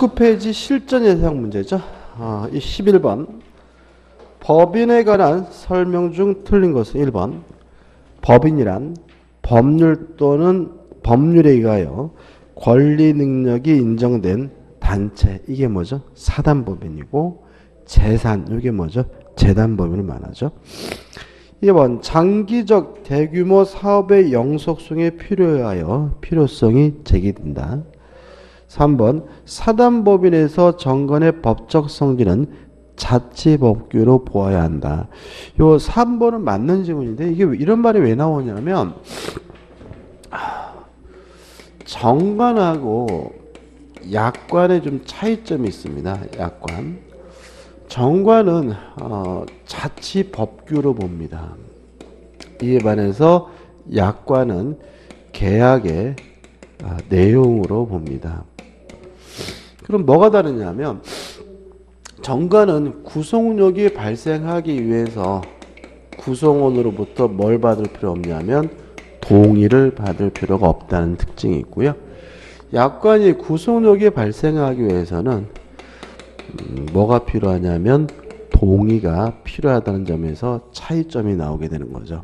29페이지 실전 예상 문제죠. 이 11번. 법인에 관한 설명 중 틀린 것은 1번. 법인이란 법률 또는 법률에 의하여 권리 능력이 인정된 단체. 이게 뭐죠? 사단법인이고, 재산. 이게 뭐죠? 재단법인을 말하죠. 2번. 장기적 대규모 사업의 영속성에 필요성이 제기된다. 3번. 사단법인에서 정관의 법적 성질은 자치법규로 보아야 한다. 요 3번은 맞는 질문인데 이게 이런 말이 왜 나오냐면 정관하고 약관에 좀 차이점이 있습니다. 약관. 정관은 자치법규로 봅니다. 이에 반해서 약관은 계약의 내용으로 봅니다. 그럼 뭐가 다르냐면 정관은 구속력이 발생하기 위해서 구성원으로부터 뭘 받을 필요 없냐면 동의를 받을 필요가 없다는 특징이 있고요. 약관이 구속력이 발생하기 위해서는 뭐가 필요하냐면 동의가 필요하다는 점에서 차이점이 나오게 되는 거죠.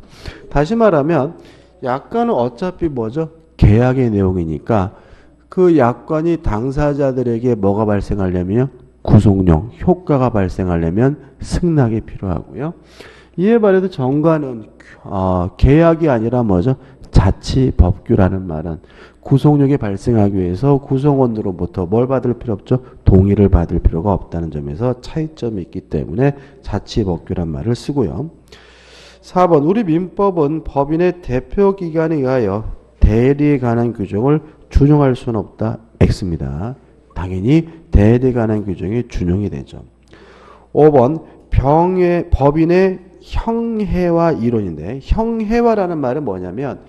다시 말하면 약관은 어차피 뭐죠? 계약의 내용이니까 그 약관이 당사자들에게 뭐가 발생하려면요? 구속력, 효과가 발생하려면 승낙이 필요하고요. 이에 반해서 정관은 계약이 아니라 뭐죠? 자치법규라는 말은 구속력이 발생하기 위해서 구성원으로부터 뭘 받을 필요 없죠? 동의를 받을 필요가 없다는 점에서 차이점이 있기 때문에 자치법규란 말을 쓰고요. 4번. 우리 민법은 법인의 대표기관에 의하여 대리에 관한 규정을 준용할 수는 없다. X입니다. 당연히 대리에 관한 규정이 준용이 되죠. 5번. 법인의 형해화 이론인데 형해화라는 말은 뭐냐면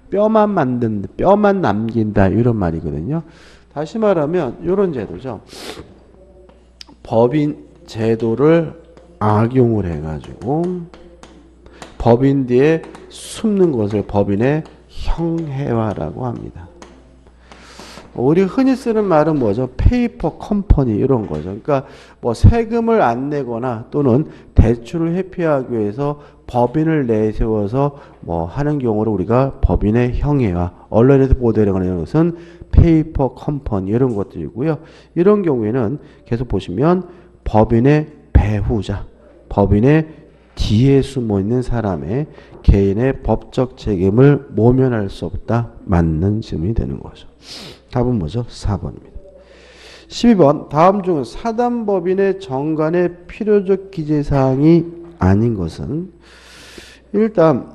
뼈만 남긴다 이런 말이거든요. 다시 말하면 이런 제도죠. 법인 제도를 악용을 해가지고 법인 뒤에 숨는 것을 법인의 형해화라고 합니다. 우리 흔히 쓰는 말은 뭐죠? 페이퍼 컴퍼니 이런 거죠. 그러니까 뭐 세금을 안 내거나 또는 대출을 회피하기 위해서 법인을 내세워서 뭐 하는 경우를 우리가 법인의 형해화, 언론에서 보도되는 것은 페이퍼 컴퍼니 이런 것들이고요. 이런 경우에는 계속 보시면 법인의 배후자, 법인의 뒤에 숨어 있는 사람의 개인의 법적 책임을 모면할 수 없다. 맞는 질문이 되는 거죠. 답은 뭐죠? 4번입니다. 12번. 다음 중 사단법인의 정관의 필요적 기재사항이 아닌 것은 일단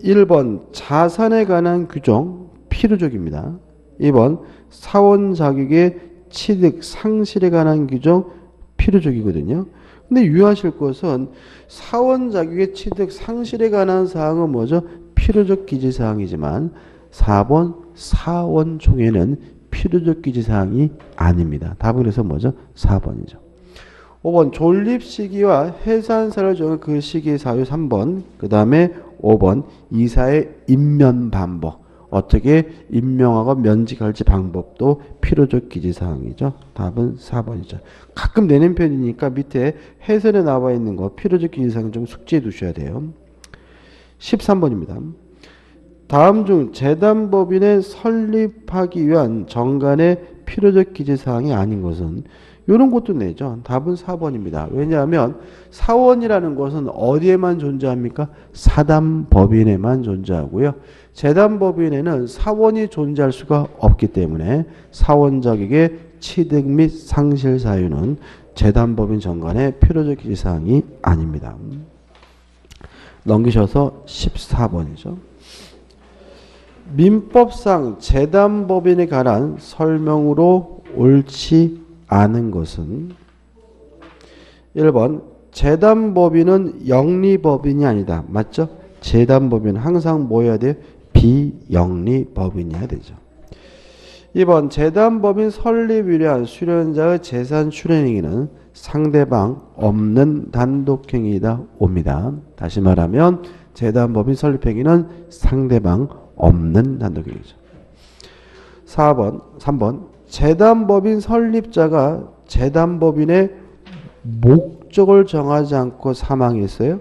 1번 자산에 관한 규정 필요적입니다. 2번 사원 자격의 취득 상실에 관한 규정 필요적이거든요. 근데 유의하실 것은 사원 자격의 취득 상실에 관한 사항은 뭐죠? 필요적 기재사항이지만 4번 사원총회는 필요적 기재사항이 아닙니다. 답은 그래서 뭐죠? 4번이죠. 5번 존립 시기와 해산사를 정한 그 시기의 사유 3번. 그 다음에 5번 이사의 임면 방법. 어떻게 임명하고 면직할지 방법도 필요적 기재사항이죠. 답은 4번이죠. 가끔 내는 편이니까 밑에 해설에 나와 있는 거 필요적 기재사항 좀 숙지해 두셔야 돼요. 13번입니다. 다음 중 재단법인을 설립하기 위한 정관의 필요적 기재사항이 아닌 것은 이런 것도 내죠. 답은 4번입니다. 왜냐하면 사원이라는 것은 어디에만 존재합니까? 사단법인에만 존재하고요. 재단법인에는 사원이 존재할 수가 없기 때문에 사원 자격의 취득 및 상실 사유는 재단법인 정관의 필요적 기재사항이 아닙니다. 넘기셔서 14번이죠. 민법상 재단법인에 관한 설명으로 옳지 않은 것은 1번 재단법인은 영리법인이 아니다. 맞죠? 재단법인은 항상 뭐 해야 돼요? 비영리법인이어야 되죠. 2번 재단법인 설립을 위한 수련자의 재산 출연행위는 상대방 없는 단독행위이다 옵니다. 다시 말하면 재단법인 설립행위는 상대방 없는 단독행위죠. 3번 재단법인 설립자가 재단법인의 목적을 정하지 않고 사망했어요.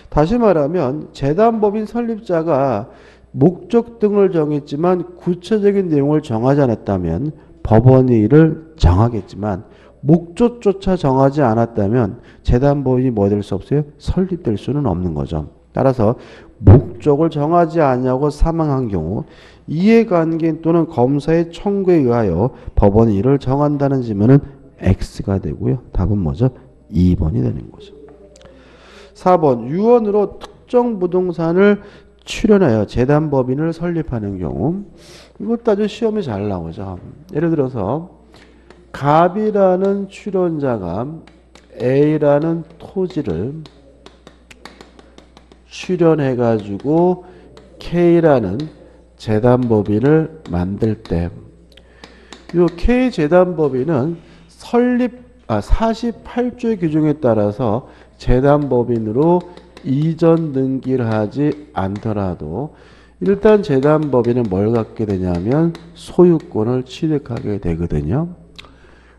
다시 말하면 재단법인 설립자가 목적 등을 정했지만 구체적인 내용을 정하지 않았다면 법원이 이를 정하겠지만 목적조차 정하지 않았다면 재단법인이 뭐 될 수 없어요? 설립될 수는 없는 거죠. 따라서 목적을 정하지 않냐고 사망한 경우 이해관계인 또는 검사의 청구에 의하여 법원이 이를 정한다는 지문은 X가 되고요. 답은 뭐죠? 2번이 되는 거죠. 4번 유언으로 특정 부동산을 출연하여 재단법인을 설립하는 경우 이것도 아주 시험에 잘 나오죠. 예를 들어서 갑이라는 출연자가 A라는 토지를 출연해가지고 K라는 재단법인을 만들 때 이 K 재단법인은 48조의 규정에 따라서 재단법인으로 이전 등기를 하지 않더라도 일단 재단법인은 뭘 갖게 되냐면 소유권을 취득하게 되거든요.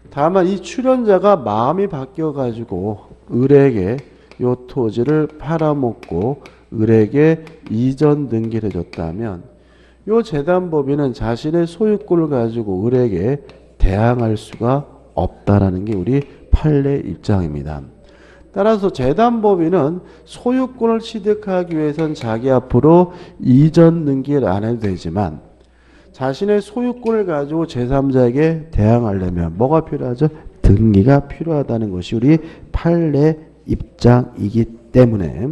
다만 이 출연자가 마음이 바뀌어가지고 을에게 이 토지를 팔아먹고 을에게 이전 등기를 해줬다면 이 재단법인은 자신의 소유권을 가지고 을에게 대항할 수가 없다라는 게 우리 판례 입장입니다. 따라서 재단법인은 소유권을 취득하기 위해서는 자기 앞으로 이전 등기를 안 해도 되지만 자신의 소유권을 가지고 제3자에게 대항하려면 뭐가 필요하죠? 등기가 필요하다는 것이 우리 판례 입장이기 때문에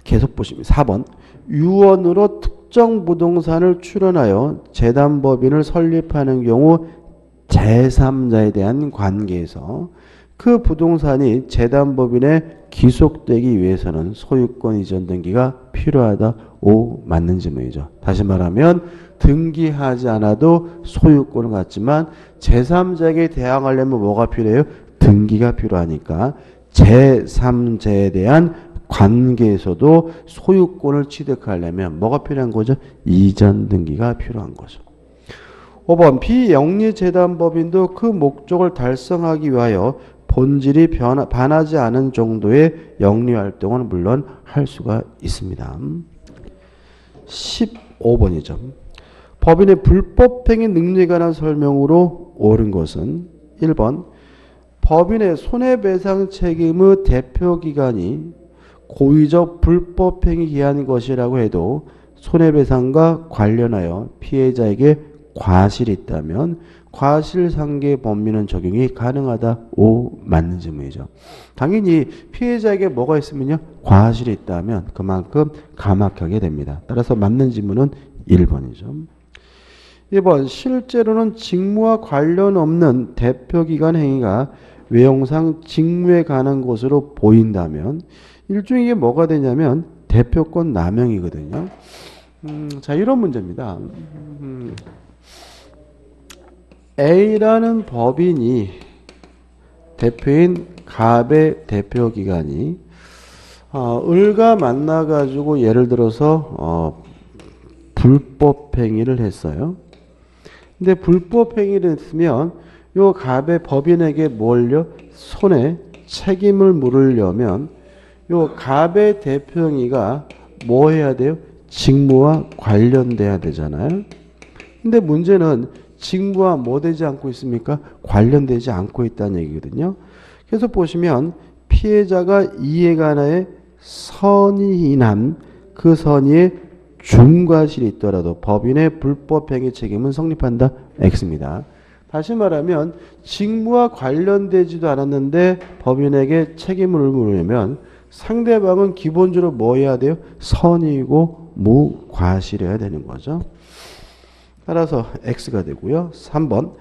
계속 보시면 4번 유언으로 특정 부동산을 출연하여 재단법인을 설립하는 경우 제3자에 대한 관계에서 그 부동산이 재단법인에 귀속되기 위해서는 소유권 이전 등기가 필요하다. O 맞는 질문이죠. 다시 말하면 등기하지 않아도 소유권을 갖지만 제3자에게 대항하려면 뭐가 필요해요? 등기가 필요하니까 제3자에 대한 관계에서도 소유권을 취득하려면 뭐가 필요한 거죠? 이전 등기가 필요한 거죠. 5번 비영리재단법인도 그 목적을 달성하기 위하여 본질이 반하지 않은 정도의 영리활동은 물론 할 수가 있습니다. 15번이죠. 법인의 불법행위 능력에 관한 설명으로 옳은 것은 1번 법인의 손해배상 책임의 대표기관이 고의적 불법행위 기한 것이라고 해도 손해배상과 관련하여 피해자에게 과실이 있다면 과실상계 범위는 적용이 가능하다. O 맞는 질문이죠. 당연히 피해자에게 뭐가 있으면요 과실이 있다면 그만큼 감압하게 됩니다. 따라서 맞는 질문은 1번이죠. 2번 실제로는 직무와 관련 없는 대표기관 행위가 외형상 직무에 관한 것으로 보인다면 일종의 이게 뭐가 되냐면 대표권 남용이거든요. 자 이런 문제입니다. A라는 법인이 대표인 갑의 대표기관이 을과 만나가지고 예를 들어서 불법행위를 했어요. 근데 불법행위를 했으면 요 갑의 법인에게 뭘요? 손해 책임을 물으려면 요 갑의 대표행위가 뭐 해야 돼요? 직무와 관련돼야 되잖아요. 근데 문제는 직무와 뭐 되지 않고 있습니까? 관련되지 않고 있다는 얘기거든요. 그래서 보시면 피해자가 이에 관하여 선의이 난 그 선의에 중과실이 있더라도 법인의 불법행위 책임은 성립한다. X입니다. 다시 말하면 직무와 관련되지도 않았는데 법인에게 책임을 물으려면 상대방은 기본적으로 뭐 해야 돼요? 선의이고 무과실해야 되는 거죠. 따라서 X가 되고요. 3번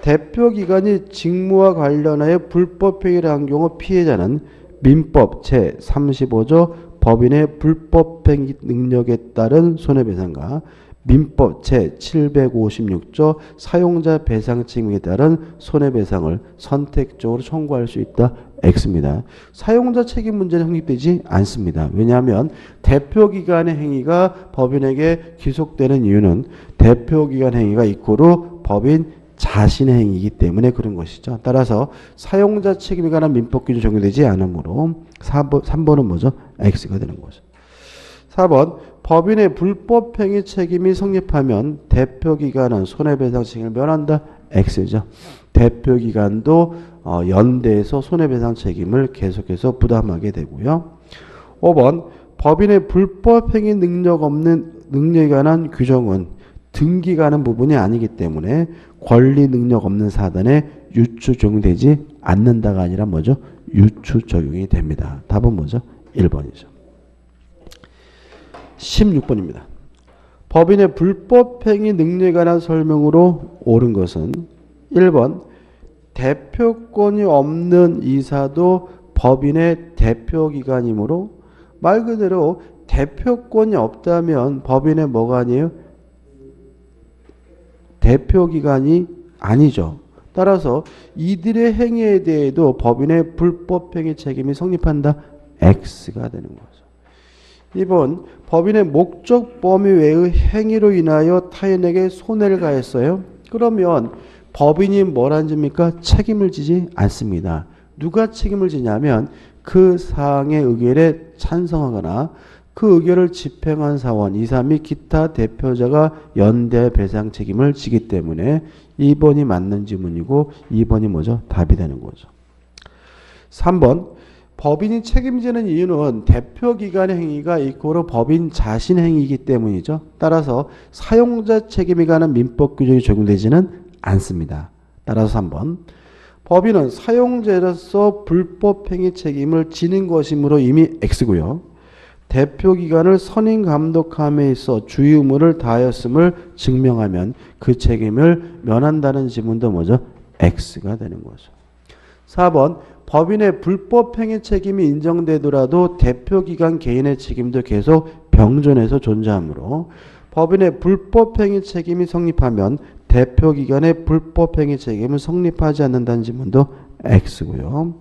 대표기관이 직무와 관련하여 불법행위를 한 경우 피해자는 민법 제35조 법인의 불법행위 능력에 따른 손해배상과 민법 제756조 사용자 배상 책임에 따른 손해배상을 선택적으로 청구할 수 있다. X입니다. 사용자 책임 문제는 성립되지 않습니다. 왜냐하면 대표기관의 행위가 법인에게 귀속되는 이유는 대표기관 행위가 이코로 법인 자신의 행위이기 때문에 그런 것이죠. 따라서 사용자 책임에 관한 민법 기준 적용되지 않으므로 3번은 뭐죠? X가 되는 거죠. 4번 법인의 불법행위 책임이 성립하면 대표기관은 손해배상 책임을 면한다. X죠. 대표기관도 연대에서 손해배상 책임을 계속해서 부담하게 되고요. 5번 법인의 불법행위 능력에 관한 규정은 등기가 하는 부분이 아니기 때문에 권리 능력 없는 사단에 유추 적용되지 않는다가 아니라 뭐죠? 유추 적용이 됩니다. 답은 뭐죠? 1번이죠. 16번입니다. 법인의 불법행위 능력에 관한 설명으로 옳은 것은 1번 대표권이 없는 이사도 법인의 대표기관이므로 말 그대로 대표권이 없다면 법인의 뭐가 아니에요? 대표기관이 아니죠. 따라서 이들의 행위에 대해도 법인의 불법행위 책임이 성립한다. X가 되는 거죠. 2번 법인의 목적 범위 외의 행위로 인하여 타인에게 손해를 가했어요. 그러면 법인이 뭘 안 집니까? 책임을 지지 않습니다. 누가 책임을 지냐면 그 사항의 의결에 찬성하거나 그 의결을 집행한 사원, 이사 및 기타 대표자가 연대 배상 책임을 지기 때문에 2번이 맞는 지문이고 2번이 뭐죠? 답이 되는 거죠. 3번 법인이 책임지는 이유는 대표기관의 행위가 이코로 법인 자신 행위이기 때문이죠. 따라서 사용자 책임에 관한 민법 규정이 적용되지는 않습니다. 따라서 3번 법인은 사용자로서 불법행위 책임을 지는 것이므로 이미 X고요. 대표기관을 선임 감독함에 있어 주의 의무를 다하였음을 증명하면 그 책임을 면한다는 지문도 뭐죠? X가 되는 거죠. 4번 법인의 불법행위 책임이 인정되더라도 대표기관 개인의 책임도 계속 병존해서 존재하므로 법인의 불법행위 책임이 성립하면 대표기관의 불법행위 책임은 성립하지 않는다는 지문도 X고요.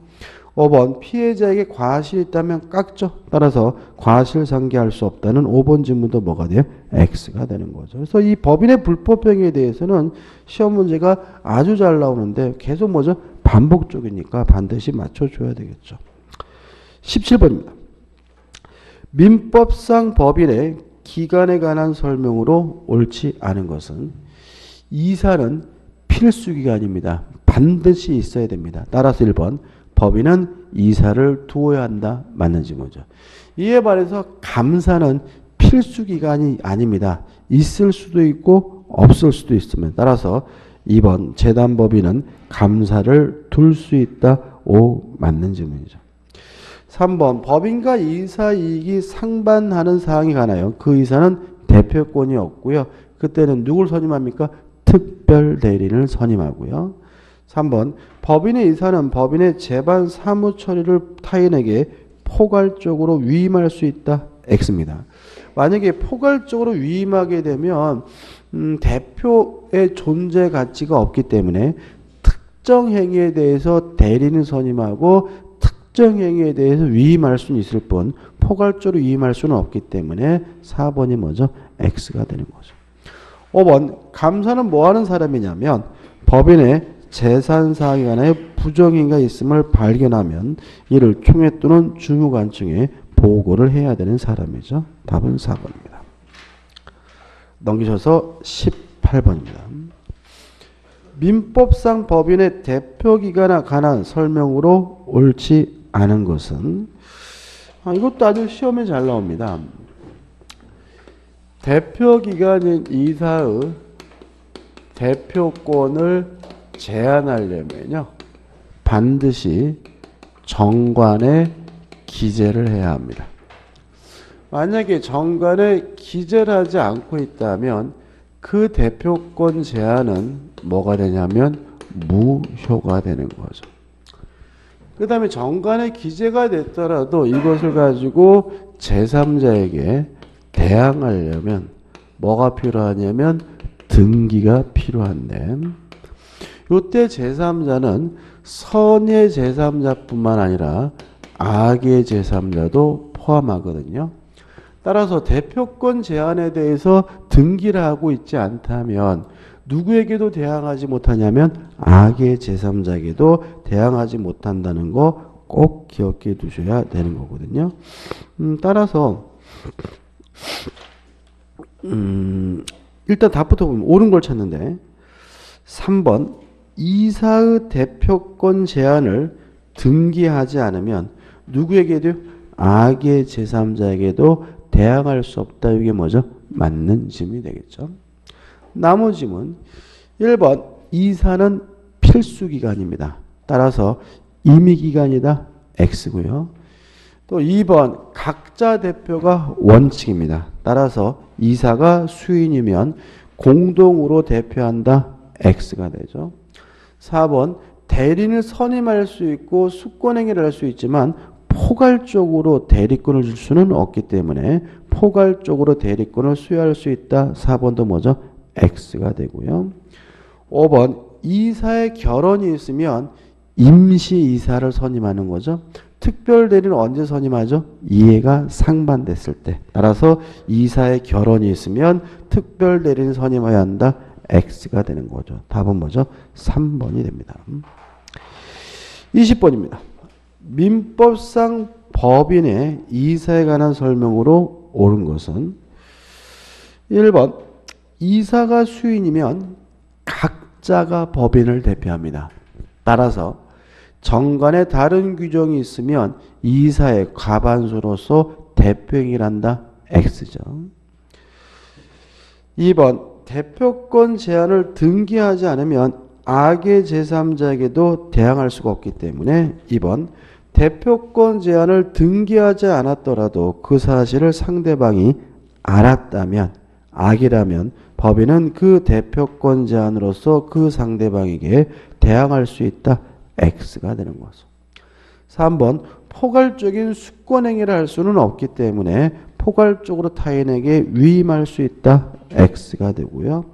5번 피해자에게 과실이 있다면 깎죠. 따라서 과실상계할 수 없다는 5번 지문도 뭐가 돼요? X가 되는 거죠. 그래서 이 법인의 불법행위에 대해서는 시험 문제가 아주 잘 나오는데 계속 뭐죠? 반복적이니까 반드시 맞춰줘야 되겠죠. 17번입니다. 민법상 법인의 기간에 관한 설명으로 옳지 않은 것은 이사는 필수기간입니다. 반드시 있어야 됩니다. 따라서 1번 법인은 이사를 두어야 한다. 맞는 지문이죠. 이에 반해서 감사는 필수기간이 아닙니다. 있을 수도 있고 없을 수도 있습니다. 따라서 2번 재단법인은 감사를 둘 수 있다. O 맞는 질문이죠. 3번 법인과 이사 이익이 상반하는 사항이 가나요? 그 이사는 대표권이 없고요. 그때는 누굴 선임합니까? 특별 대리인을 선임하고요. 3번 법인의 이사는 법인의 재반 사무 처리를 타인에게 포괄적으로 위임할 수 있다. X입니다. 만약에 포괄적으로 위임하게 되면 대표의 존재 가치가 없기 때문에 특정 행위에 대해서 대리인을 선임하고 특정 행위에 대해서 위임할 수는 있을 뿐 포괄적으로 위임할 수는 없기 때문에 4번이 뭐죠? X가 되는 거죠. 5번 감사는 뭐 하는 사람이냐면 법인의 재산사항에 관하여 부정행위가 있음을 발견하면 이를 총회 또는 주무관청에 보고를 해야 되는 사람이죠. 답은 4번입니다. 넘기셔서 18번입니다. 민법상 법인의 대표기관에 관한 설명으로 옳지 않은 것은 이것도 아주 시험에 잘 나옵니다. 대표기관인 이사의 대표권을 제한하려면요 반드시 정관에 기재를 해야 합니다. 만약에 정관에 기재를 하지 않고 있다면 그 대표권 제한은 뭐가 되냐면 무효가 되는 거죠. 그 다음에 정관에 기재가 됐더라도 이것을 가지고 제3자에게 대항하려면 뭐가 필요하냐면 등기가 필요한데 이때 제3자는 선의 제3자뿐만 아니라 악의 제3자도 포함하거든요. 따라서 대표권 제한에 대해서 등기를 하고 있지 않다면 누구에게도 대항하지 못하냐면 악의 제3자에게도 대항하지 못한다는 거 꼭 기억해 두셔야 되는 거거든요. 따라서 일단 답부터 보면 옳은 걸 찾는데 3번 이사의 대표권 제한을 등기하지 않으면 누구에게도 악의 제3자에게도 대항할 수 없다. 이게 뭐죠? 맞는 질문이 되겠죠. 나머지 질문 1번 이사는 필수기간입니다. 따라서 임의기간이다. X고요. 또 2번 각자 대표가 원칙입니다. 따라서 이사가 수인이면 공동으로 대표한다. X가 되죠. 4번 대리인을 선임할 수 있고 수권행위를 할 수 있지만 포괄적으로 대리권을 줄 수는 없기 때문에 포괄적으로 대리권을 수여할 수 있다. 4번도 뭐죠? X가 되고요. 5번 이사의 결혼이 있으면 임시이사를 선임하는 거죠. 특별대리는 언제 선임하죠? 이해가 상반됐을 때. 따라서 이사의 결혼이 있으면 특별대리는 선임해야 한다. X가 되는 거죠. 답은 뭐죠? 3번이 됩니다. 20번입니다. 민법상 법인의 이사에 관한 설명으로 옳은 것은 1번 이사가 수인이면 각자가 법인을 대표합니다. 따라서 정관에 다른 규정이 있으면 이사의 과반수로서 대표행위를 한다. X죠. 2번 대표권 제한을 등기하지 않으면 악의 제3자에게도 대항할 수가 없기 때문에 2번 대표권 제한을 등기하지 않았더라도 그 사실을 상대방이 알았다면 악이라면 법인은 그 대표권 제한으로서 그 상대방에게 대항할 수 있다. X가 되는 거죠. 3번 포괄적인 수권행위를 할 수는 없기 때문에 포괄적으로 타인에게 위임할 수 있다. X가 되고요.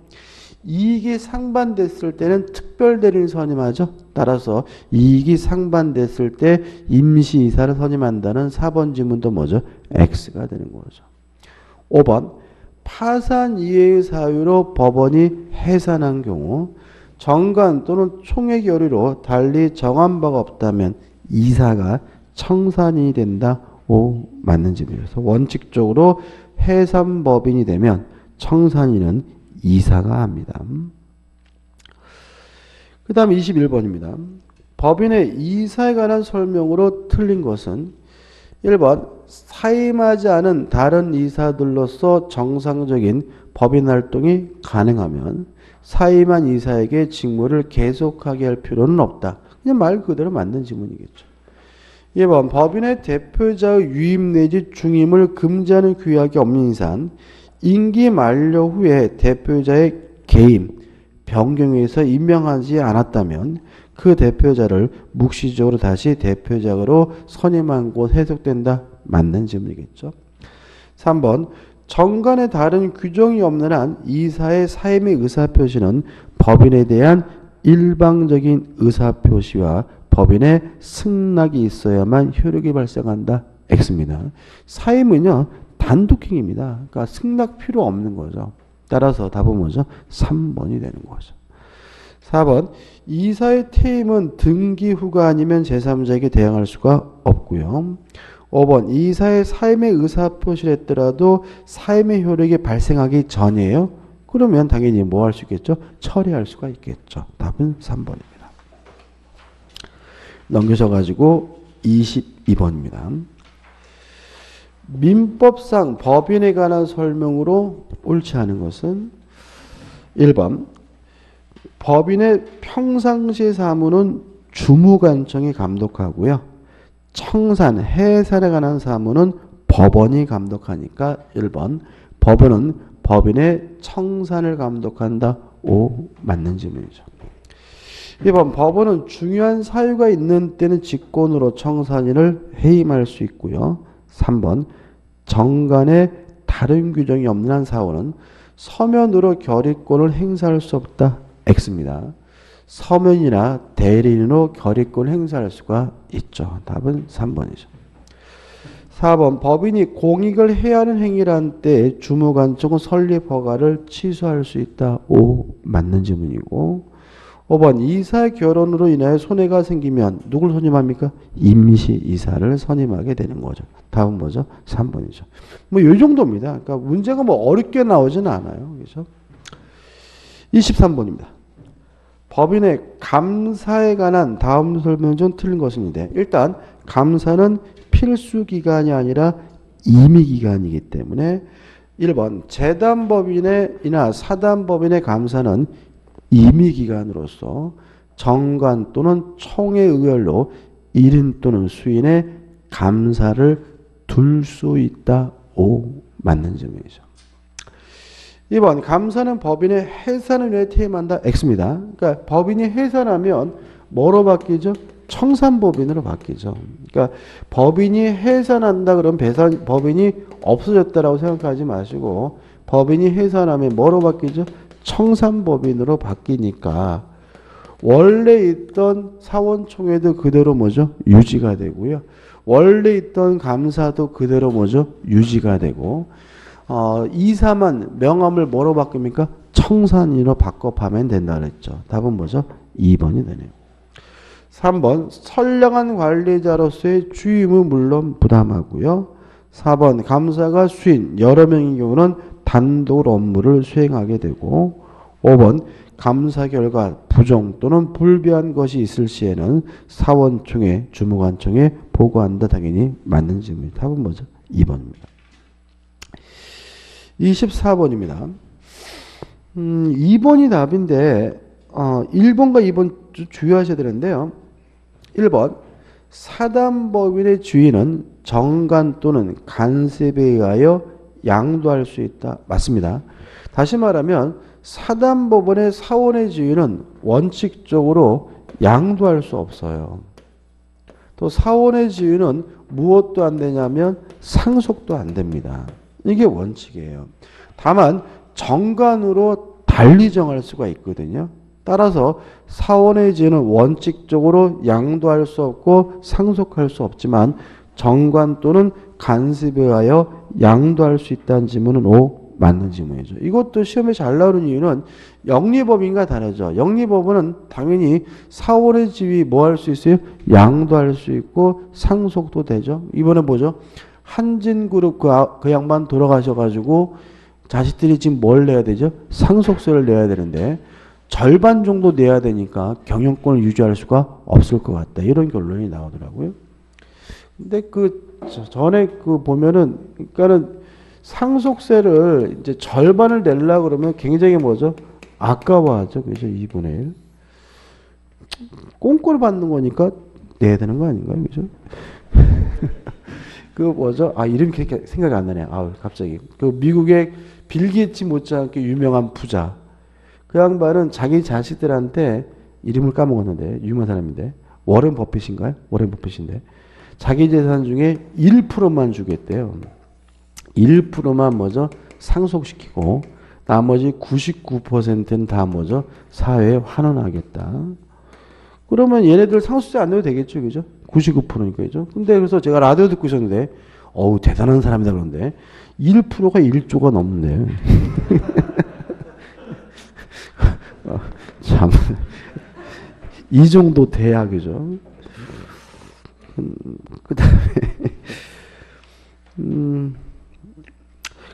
이익이 상반됐을 때는 특별대리를 선임하죠. 따라서 이익이 상반됐을 때 임시이사를 선임한다는 4번 지문도 뭐죠? X가 되는 거죠. 5번 파산 이해의 사유로 법원이 해산한 경우 정관 또는 총회 결의로 달리 정한 바가 없다면 이사가 청산이 된다. 오, 맞는 질문이어서 원칙적으로 해산법인이 되면 청산인은 이사가 합니다. 그 다음 21번입니다. 법인의 이사에 관한 설명으로 틀린 것은 1번 사임하지 않은 다른 이사들로서 정상적인 법인 활동이 가능하면 사임한 이사에게 직무를 계속하게 할 필요는 없다. 그냥 말 그대로 맞는 지문이겠죠. 2번 법인의 대표자의 유임 내지 중임을 금지하는 규약이 없는 이상 임기 만료 후에 대표자의 개임, 변경에 의해서 임명하지 않았다면 그 대표자를 묵시적으로 다시 대표자로 선임한 곳 해석된다. 맞는 질문이겠죠. 3번 정관에 다른 규정이 없는 한 이사의 사임의 의사표시는 법인에 대한 일방적인 의사표시와 법인의 승낙이 있어야만 효력이 발생한다. X입니다. 사임은요 단독행위입니다. 그러니까 승낙 필요 없는 거죠. 따라서 답은 뭐죠? 3번이 되는 거죠. 4번 이사의 퇴임은 등기 후가 아니면 제3자에게 대항할 수가 없고요. 5번 이사의 사임의 의사표시를 했더라도 사임의 효력이 발생하기 전이에요. 그러면 당연히 뭐 할 수 있겠죠? 처리할 수가 있겠죠. 답은 3번입니다. 넘겨져가지고 22번입니다. 민법상 법인에 관한 설명으로 옳지 않은 것은 1번 법인의 평상시 사무는 주무관청이 감독하고요. 청산, 해산에 관한 사무는 법원이 감독하니까 1번 법원은 법인의 청산을 감독한다. 오, 맞는 질문이죠. 2번 법원은 중요한 사유가 있는 때는 직권으로 청산인을 해임할 수 있고요. 3번 정관에 다른 규정이 없는 한 사원은 서면으로 결의권을 행사할 수 없다. X입니다. 서면이나 대리인으로 결의권을 행사할 수가 있죠. 답은 3번이죠. 4번 법인이 공익을 해야 하는 행위란 때 주무관청은 설립 허가를 취소할 수 있다. O 맞는 질문이고 5번 이사 결혼으로 인하여 손해가 생기면 누굴 선임합니까? 임시이사를 선임하게 되는 거죠. 답은 뭐죠? 3번이죠. 뭐 이 정도입니다. 그러니까 문제가 뭐 어렵게 나오지는 않아요. 그렇죠? 23번입니다. 법인의 감사에 관한 다음 설명 중 틀린 것인데 일단 감사는 필수 기간이 아니라 임의 기간이기 때문에 1번 재단법인이나 사단법인의 감사는 임의 기간으로서 정관 또는 총회 의결로 1인 또는 수인의 감사를 둘 수 있다. O 맞는 질문이죠. 2번 감사는 법인의 해산을 위해 퇴임한다. X입니다. 그러니까 법인이 해산하면 뭐로 바뀌죠? 청산법인으로 바뀌죠. 그러니까 법인이 해산한다 그러면 법인이 없어졌다라고 생각하지 마시고 법인이 해산하면 뭐로 바뀌죠? 청산법인으로 바뀌니까 원래 있던 사원총회도 그대로 뭐죠? 유지가 되고요. 원래 있던 감사도 그대로 뭐죠? 유지가 되고 이사만 명함을 뭐로 바뀝니까? 청산인으로 바꿔가면 된다 그랬죠. 답은 뭐죠? 2번이 되네요. 3번 선량한 관리자로서의 주임은 물론 부담하고요. 4번 감사가 수인 여러 명인 경우는 단독 업무를 수행하게 되고 5번 감사 결과 부정 또는 불비한 것이 있을 시에는 사원총회, 주무관청에 보고한다. 당연히 맞는 질문입니다. 답은 뭐죠? 2번입니다. 24번입니다. 2번이 답인데 1번과 2번 주의하셔야 되는데요. 1번 사단법인의 주인은 정관 또는 간섭에 의하여 양도할 수 있다. 맞습니다. 다시 말하면 사단법원의 사원의 주인은 원칙적으로 양도할 수 없어요. 또 사원의 주인은 무엇도 안 되냐면 상속도 안 됩니다. 이게 원칙이에요. 다만 정관으로 달리 정할 수가 있거든요. 따라서 사원의 주인은 원칙적으로 양도할 수 없고 상속할 수 없지만 정관 또는 간섭에 의하여 양도할 수 있다는 질문은 O 맞는 질문이죠. 이것도 시험에 잘 나오는 이유는 영리법인과 다르죠. 영리법은 당연히 사원의 지위 뭐 할 수 있어요? 양도할 수 있고 상속도 되죠. 이번에 뭐죠? 한진그룹 그 양반 돌아가셔가지고 자식들이 지금 뭘 내야 되죠? 상속세를 내야 되는데 절반 정도 내야 되니까 경영권을 유지할 수가 없을 것 같다. 이런 결론이 나오더라고요. 근데 전에 보면은 그러니까는 상속세를 이제 절반을 내려고 그러면 굉장히 뭐죠? 아까워하죠. 그죠? 2분의 1. 꽁꼬를 받는 거니까 내야 되는 거 아닌가요? 그죠? 뭐죠? 이름이 그렇게 생각이 안 나네. 갑자기. 미국의 빌 게이츠 못지않게 유명한 부자. 그 양반은 자기 자식들한테 이름을 까먹었는데 유명한 사람인데 워렌 버핏인가요? 워렌 버핏인데 자기 재산 중에 1%만 주겠대요. 1%만 뭐죠? 상속시키고 나머지 99%는 다 뭐죠? 사회에 환원하겠다. 그러면 얘네들 상속세 안 내도 되겠죠, 그죠? 99%니까, 그죠? 근데 그래서 제가 라디오 듣고 있었는데, 대단한 사람이다 그러는데, 1%가 1조가 넘는데. 참. 이 정도 돼야, 그죠? 그 다음에,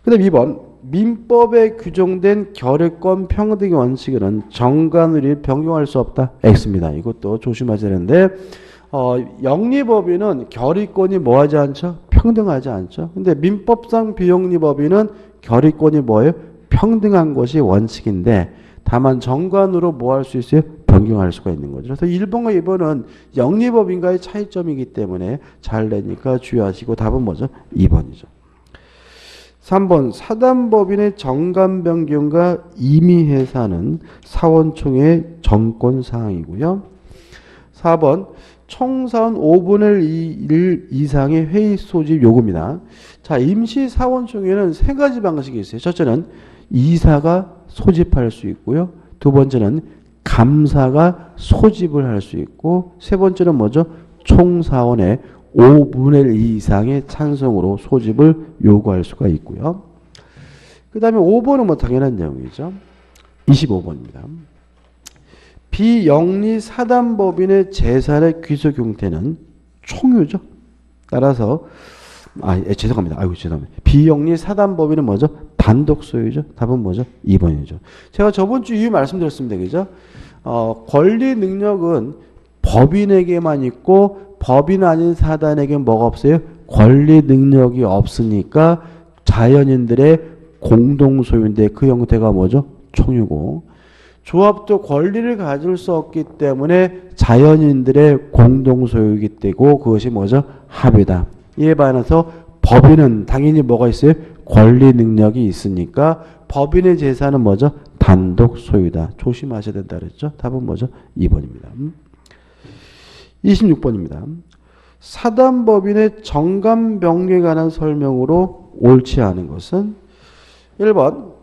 그 다음 2번. 민법에 규정된 결의권 평등의 원칙은 정관을 변경할 수 없다. X입니다. 이것도 조심하셔야 되는데, 영리법인은 결의권이 뭐하지 않죠? 평등하지 않죠. 근데 민법상 비영리법인은 결의권이 뭐예요? 평등한 것이 원칙인데, 다만 정관으로 뭐 할 수 있어요? 변경할 수가 있는 거죠. 그래서 1번과 2번은 영리법인과의 차이점이기 때문에 잘 내니까 주의하시고 답은 뭐죠? 2번이죠. 3번 사단법인의 정관 변경과 임의 해산은 사원총회의 정권사항이고요. 4번 총사원 5분의 1 이상의 회의 소집 요구입니다. 자, 임시사원총회는 세 가지 방식이 있어요. 첫째는 이사가 소집할 수 있고요. 두 번째는 감사가 소집을 할 수 있고 세 번째는 뭐죠? 총사원의 5분의 1 이상의 찬성으로 소집을 요구할 수가 있고요. 그 다음에 5번은 뭐 당연한 내용이죠. 25번입니다. 비영리 사단법인의 재산의 귀속 형태는 총유죠. 따라서 죄송합니다. 비영리 사단법인은 뭐죠? 단독 소유죠. 답은 뭐죠? 2번이죠. 제가 저번 주 이유 말씀드렸습니다. 그죠? 권리 능력은 법인에게만 있고 법인 아닌 사단에게 뭐가 없어요? 권리 능력이 없으니까 자연인들의 공동 소유인데 그 형태가 뭐죠? 총유고 조합도 권리를 가질 수 없기 때문에 자연인들의 공동 소유이기 때문에 그것이 뭐죠? 합의다. 이에 반해서 법인은 당연히 뭐가 있어요? 권리 능력이 있으니까 법인의 재산은 뭐죠? 단독 소유다. 조심하셔야 된다 그랬죠? 답은 뭐죠? 2번입니다. 26번입니다. 사단법인의 정관 변경에 관한 설명으로 옳지 않은 것은 1번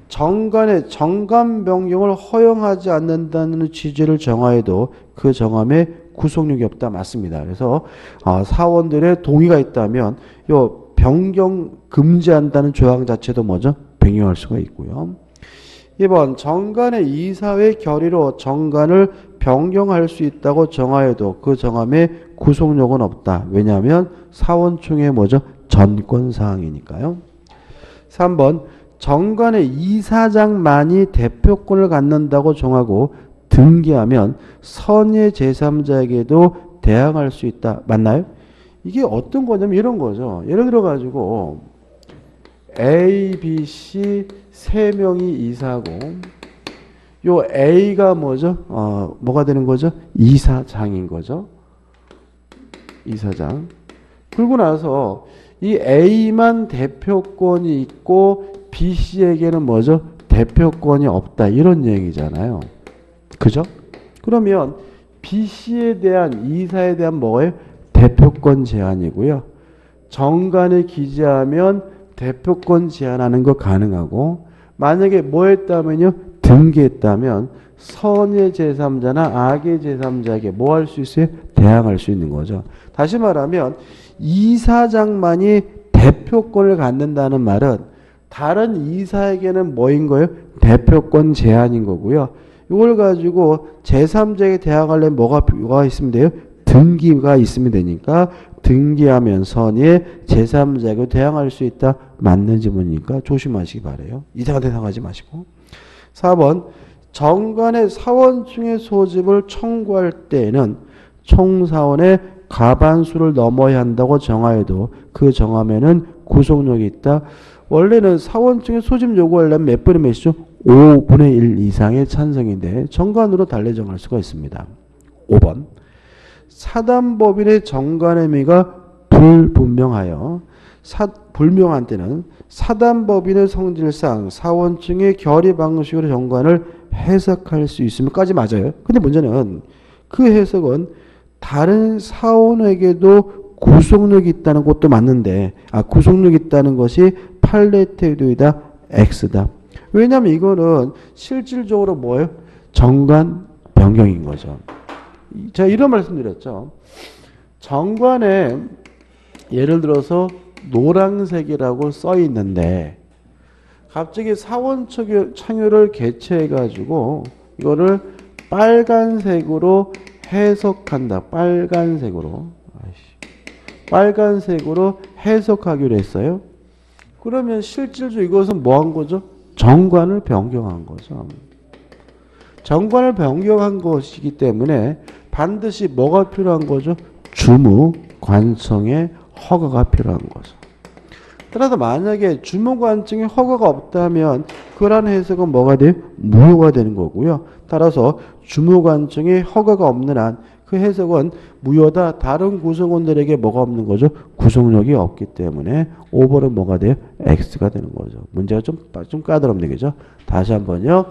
정관의 정관 변경을 허용하지 않는다는 취지를 정하여도 그 정함에 구속력이 없다. 맞습니다. 그래서 사원들의 동의가 있다면 요 변경 금지한다는 조항 자체도 뭐죠? 변경할 수가 있고요. 2번 정관의 이사회 결의로 정관을 변경할 수 있다고 정하여도 그 정함에 구속력은 없다. 왜냐하면 사원총회 뭐죠? 전권사항이니까요. 3번 정관의 이사장만이 대표권을 갖는다고 정하고 등기하면 선의 제3자에게도 대항할 수 있다. 맞나요? 이게 어떤 거냐면 이런 거죠. 예를 들어 가지고 A, B, C 세 명이 이사고 요 A가 뭐죠? 뭐가 되는 거죠? 이사장인 거죠. 이사장. 그러고 나서 이 A만 대표권이 있고 B, C에게는 뭐죠? 대표권이 없다. 이런 얘기잖아요. 그죠? 그러면 B, C에 대한 이사에 대한 뭐예요? 대표권 제한이고요. 정관에 기재하면 대표권 제한하는 거 가능하고 만약에 뭐 했다면요? 등기했다면 선의 제3자나 악의 제3자에게 뭐 할 수 있어요? 대항할 수 있는 거죠. 다시 말하면 이사장만이 대표권을 갖는다는 말은 다른 이사에게는 뭐인 거예요? 대표권 제한인 거고요. 이걸 가지고 제3자에게 대항하려면 뭐가 있으면 돼요? 등기가 있으면 되니까 등기하면 선의 제3자에게 대항할 수 있다. 맞는 지문이니까 조심하시기 바래요. 이상한 대상하지 마시고. 4번 정관의 사원총회 소집을 청구할 때에는 총사원의 과반수를 넘어야 한다고 정하여도 그 정함에는 구속력이 있다. 원래는 사원총회 소집 요구하려면 몇 분의 몇이죠? 5분의 1 이상의 찬성인데 정관으로 달리 정할 수가 있습니다. 5번 사단법인의 정관 의미가 불분명하여 불명한 때는 사단법인의 성질상 사원총회 결의 방식으로 정관을 해석할 수 있으면까지 맞아요. 근데 문제는 그 해석은 다른 사원에게도 구속력이 있다는 것도 맞는데 구속력이 있다는 것이 팔레테이도이다 X다. 왜냐하면 이거는 실질적으로 뭐예요? 정관 변경인 거죠. 제가 이런 말씀드렸죠. 정관에 예를 들어서 노란색이라고 써 있는데 갑자기 사원총회를 개최해가지고 이거를 빨간색으로 해석한다. 빨간색으로 해석하기로 했어요. 그러면 실질적으로 이것은 뭐 한 거죠? 정관을 변경한 거죠. 정관을 변경한 것이기 때문에 반드시 뭐가 필요한 거죠? 주무관청의 허가가 필요한 거죠. 따라서 만약에 주무관청의 허가가 없다면 그러한 해석은 뭐가 돼요? 무효가 되는 거고요. 따라서 주무관청의 허가가 없는 한 그 해석은 무효다. 다른 구성원들에게 뭐가 없는 거죠? 구속력이 없기 때문에 5번은 뭐가 돼요? X가 되는 거죠. 문제가 좀 까다롭네. 그죠? 다시 한번요.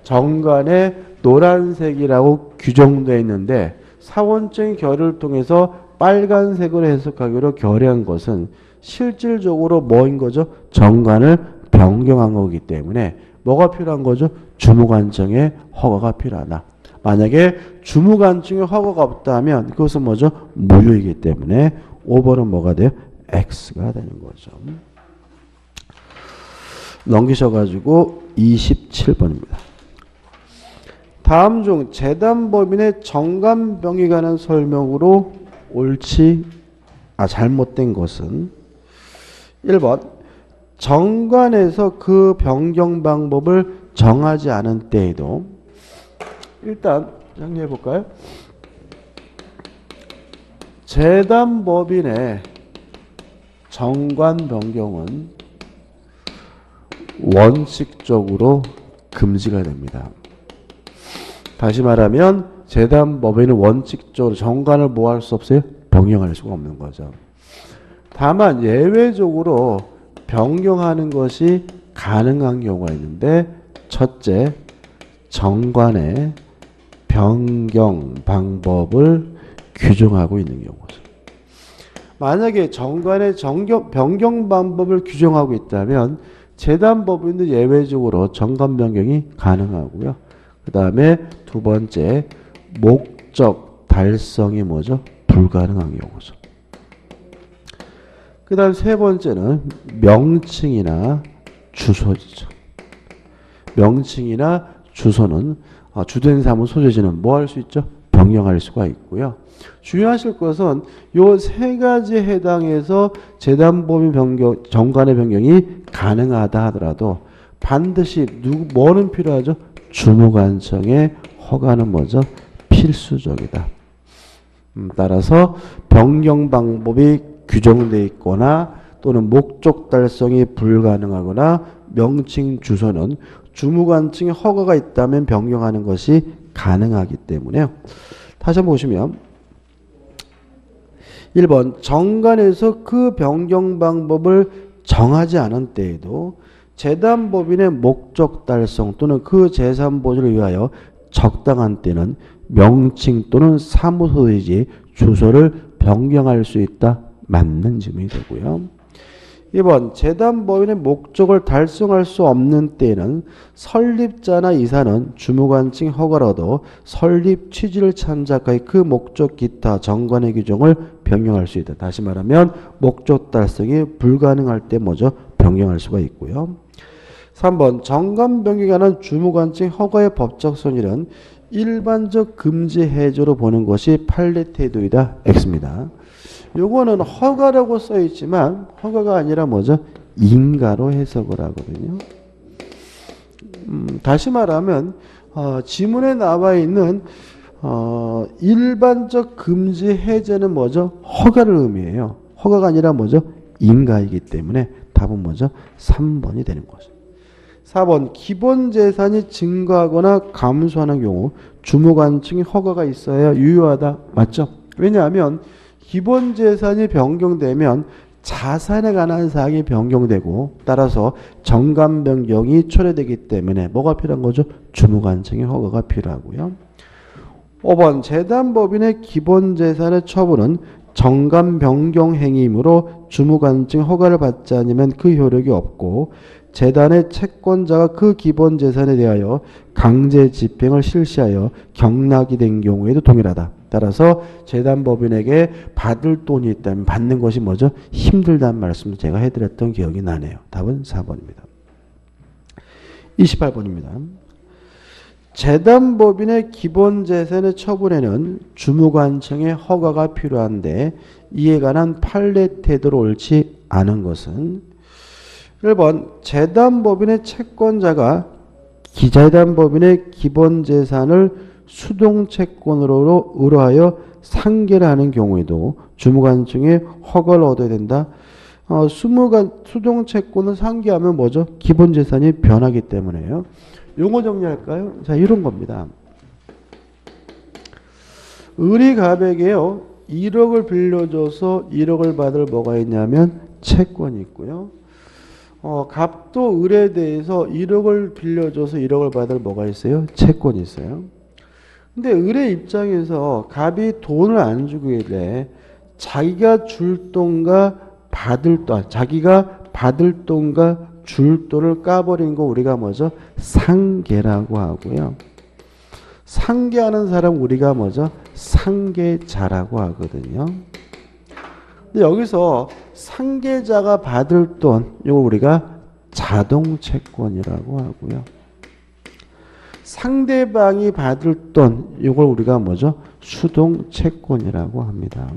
정관에 노란색이라고 규정되어 있는데 사원적인 결의를 통해서 빨간색으로 해석하기로 결의한 것은 실질적으로 뭐인 거죠? 정관을 변경한 거기 때문에 뭐가 필요한 거죠? 주무관청의 허가가 필요하다. 만약에 주무관청의 허가가 없다면 그것은 뭐죠? 무효이기 때문에 5번은 뭐가 돼요? X가 되는 거죠. 넘기셔가지고 27번입니다. 다음 중 재단법인의 정관병에 관한 설명으로 잘못된 것은 1번 정관에서 그 변경 방법을 정하지 않은 때에도 일단 정리해 볼까요? 재단법인의 정관 변경은 원칙적으로 금지가 됩니다. 다시 말하면 재단법인은 원칙적으로 정관을 뭐 할 수 없어요? 변경할 수가 없는 거죠. 다만 예외적으로 변경하는 것이 가능한 경우가 있는데 첫째, 정관의 변경 방법을 규정하고 있는 경우죠. 만약에 정관의 변경 방법을 규정하고 있다면 재단법인도 예외적으로 정관 변경이 가능하고요. 그 다음에 두 번째, 목적 달성이 뭐죠? 불가능한 경우죠. 그 다음 세 번째는 명칭이나 주소죠. 명칭이나 주소는 주된 사무 소재지는 뭐 할 수 있죠? 변경할 수가 있고요. 주의하실 것은 요 세 가지에 해당해서 재단법인 변경, 정관의 변경이 가능하다 하더라도 반드시 뭐는 필요하죠? 주무관청의 허가는 뭐죠? 필수적이다. 따라서 변경 방법이 규정되어 있거나 또는 목적 달성이 불가능하거나 명칭 주소는 주무관청의 허가가 있다면 변경하는 것이 가능하기 때문에요. 다시 한번 보시면 1번 정관에서 그 변경 방법을 정하지 않은 때에도 재단법인의 목적 달성 또는 그 재산 보존을 위하여 적당한 때는 명칭 또는 사무소이지 주소를 변경할 수 있다. 맞는 질문이 되고요. 2번 재단법인의 목적을 달성할 수 없는 때에는 설립자나 이사는 주무관청 허가를 얻어 설립 취지를 참작하여 그 목적 기타 정관의 규정을 변경할 수 있다. 다시 말하면 목적 달성이 불가능할 때 뭐죠? 변경할 수가 있고요. 3번 정관 변경에 관한 주무관청 허가의 법적 선일은 일반적 금지 해조로 보는 것이 판례 태도이다. X입니다. 요거는 허가라고 써 있지만 허가가 아니라 뭐죠? 인가로 해석을 하거든요. 다시 말하면 지문에 나와 있는 일반적 금지 해제는 뭐죠? 허가를 의미해요. 허가가 아니라 뭐죠? 인가이기 때문에 답은 뭐죠? 3번이 되는 거죠. 4번 기본 재산이 증가하거나 감소하는 경우 주무관청의 허가가 있어야 유효하다. 맞죠? 왜냐하면 기본 재산이 변경되면 자산에 관한 사항이 변경되고 따라서 정관 변경이 초래되기 때문에 뭐가 필요한 거죠? 주무관청의 허가가 필요하고요. 5번 재단법인의 기본 재산의 처분은 정관 변경 행위이므로 주무관청 허가를 받지 않으면 그 효력이 없고 재단의 채권자가 그 기본 재산에 대하여 강제 집행을 실시하여 경락이 된 경우에도 동일하다. 따라서 재단법인에게 받을 돈이 있다면 받는 것이 뭐죠? 힘들다는 말씀도 제가 해드렸던 기억이 나네요. 답은 4번입니다. 28번입니다. 재단법인의 기본 재산의 처분에는 주무관청의 허가가 필요한데 이에 관한 판례 태도로 옳지 않은 것은 1번 재단법인의 채권자가 기재단법인의 기본 재산을 수동채권으로 의뢰하여 상계를 하는 경우에도 주무관청의 허가를 얻어야 된다. 수동채권을 상계하면 뭐죠? 기본 재산이 변하기 때문에요. 용어 정리할까요? 자, 이런 겁니다. 을이갑에게요 1억을 빌려줘서 1억을 받을 뭐가 있냐면 채권이 있고요. 갑도 을에 대해서 1억을 빌려줘서 1억을 받을 뭐가 있어요? 채권이 있어요. 근데 을의 입장에서 갑이 돈을 안 주길래 자기가 줄 돈과 받을 돈, 자기가 받을 돈과 줄돈을 까버린 거 우리가 뭐죠? 상계라고 하고요. 상계하는 사람 우리가 뭐죠? 상계자라고 하거든요. 근데 여기서 상계자가 받을 돈, 이거 우리가 자동채권이라고 하고요. 상대방이 받을 돈, 이걸 우리가 뭐죠? 수동채권이라고 합니다.